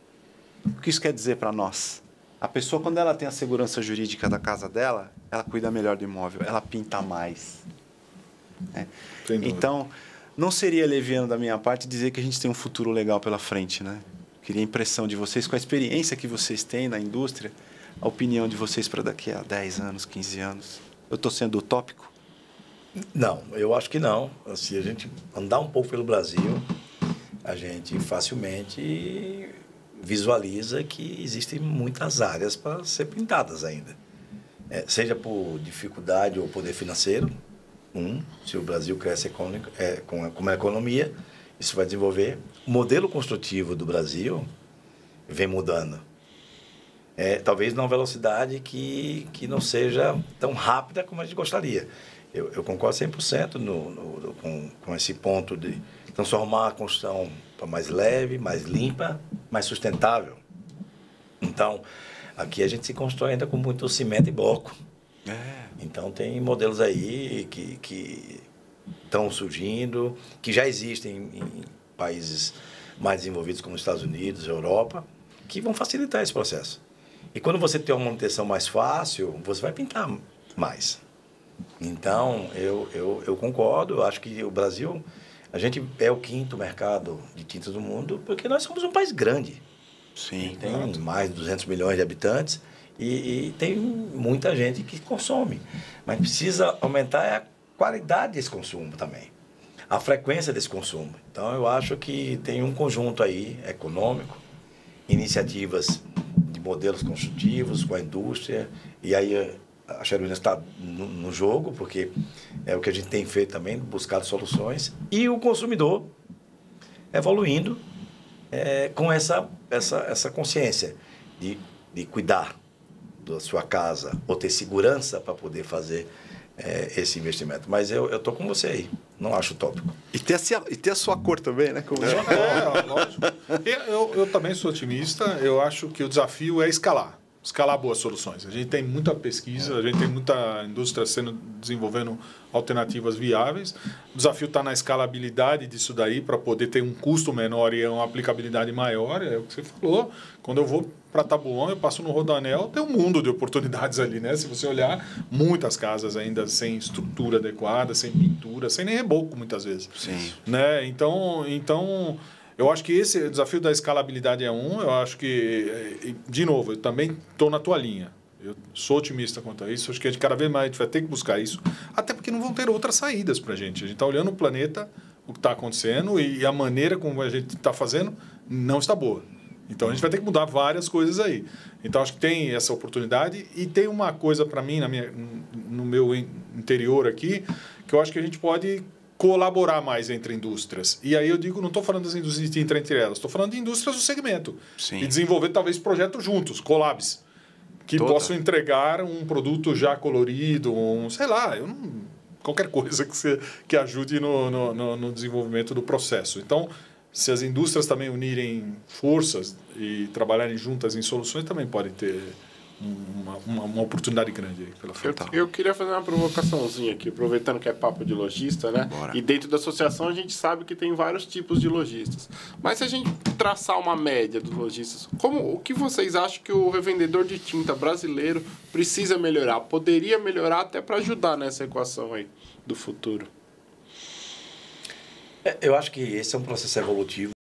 O que isso quer dizer para nós? A pessoa, quando ela tem a segurança jurídica da casa dela, ela cuida melhor do imóvel, ela pinta mais. Então, não seria leviano da minha parte dizer que a gente tem um futuro legal pela frente. Né? Queria a impressão de vocês, com a experiência que vocês têm na indústria, a opinião de vocês para daqui a 10 anos, 15 anos. Eu estou sendo utópico? Não, eu acho que não. Se a gente andar um pouco pelo Brasil, a gente facilmente visualiza que existem muias áreas para ser pintadas ainda. Seja por dificuldade ou poder financeiro. Se o Brasil cresce com a economia, isso vai desenvolver. O modelo construtivo do Brasil vem mudando. Talvez numa velocidade que não seja tão rápida como a gente gostaria. Eu concordo 100% com esse ponto de transformar a construção para mais leve, mais limpa, mais sustentável. Então, aqui a gente se constrói ainda com muito cimento e bloco. Então, tem modelos aí que estão surgindo, que já existem em países mais desenvolvidos como os Estados Unidos, Europa, que vão facilitar esse processo. E quando você tem uma manutenção mais fácil, você vai pintar mais. Então, eu concordo, eu acho que o Brasil, a gente é o 5º mercado de tintas do mundo, porque nós somos um país grande. Sim. Tem mais de 200 milhões de habitantes e tem muita gente que consome. Mas precisa aumentar a qualidade desse consumo também, a frequência desse consumo. Então, eu acho que tem um conjunto aí econômico, iniciativas de modelos construtivos com a indústria, e aí a Cherwin está no jogo, porque é o que a gente tem feito também, buscar soluções, e o consumidor evoluindo com essa consciência de cuidar da sua casa, ou ter segurança para poder fazer esse investimento. Mas eu estou com você aí, não acho utópico. E ter a sua cor também, né? Como Lógico. Eu também sou otimista, eu acho que o desafio é escalar boas soluções. A gente tem muita pesquisa, a gente tem muita indústria desenvolvendo alternativas viáveis. O desafio está na escalabilidade disso daí, para poder ter um custo menor e uma aplicabilidade maior. É o que você falou. Quando eu vou para Taboão, eu passo no Rodoanel, tem um mundo de oportunidades ali, né? Se você olhar, muitas casas ainda sem estrutura adequada, sem pintura, sem nem reboco, muitas vezes. Sim. Né? Então, eu acho que esse desafio da escalabilidade é eu acho que, de novo, eu também estou na tua linha. Eu sou otimista quanto a isso. Acho que cada vez mais a gente vai ter que buscar isso, até porque não vão ter outras saídas para a gente. A gente está olhando o planeta, o que está acontecendo, e a maneira como a gente está fazendo não está boa. Então, a gente vai ter que mudar várias coisas aí. Então, acho que tem essa oportunidade. E tem uma coisa para mim, no meu interior aqui, que eu acho que a gente pode colaborar mais entre indústrias. E aí eu digo, não estou falando das indústrias de tinta entre elas, estou falando de indústrias do segmento. Sim. E desenvolver talvez projetos juntos, collabs, que possam entregar um produto já colorido, sei lá, qualquer coisa que ajude no desenvolvimento do processo. Então, se as indústrias também unirem forças e trabalharem juntas em soluções, também pode ter uma oportunidade grande aí pela frente. Eu queria fazer uma provocaçãozinha aqui, aproveitando que é papo de lojista, né? Bora. E dentro da associação a gente sabe que tem vários tipos de lojistas. Mas se a gente traçar uma média dos lojistas, o que vocês acham que o revendedor de tinta brasileiro precisa melhorar? Poderia melhorar até para ajudar nessa equação aí do futuro? Eu acho que esse é um processo evolutivo.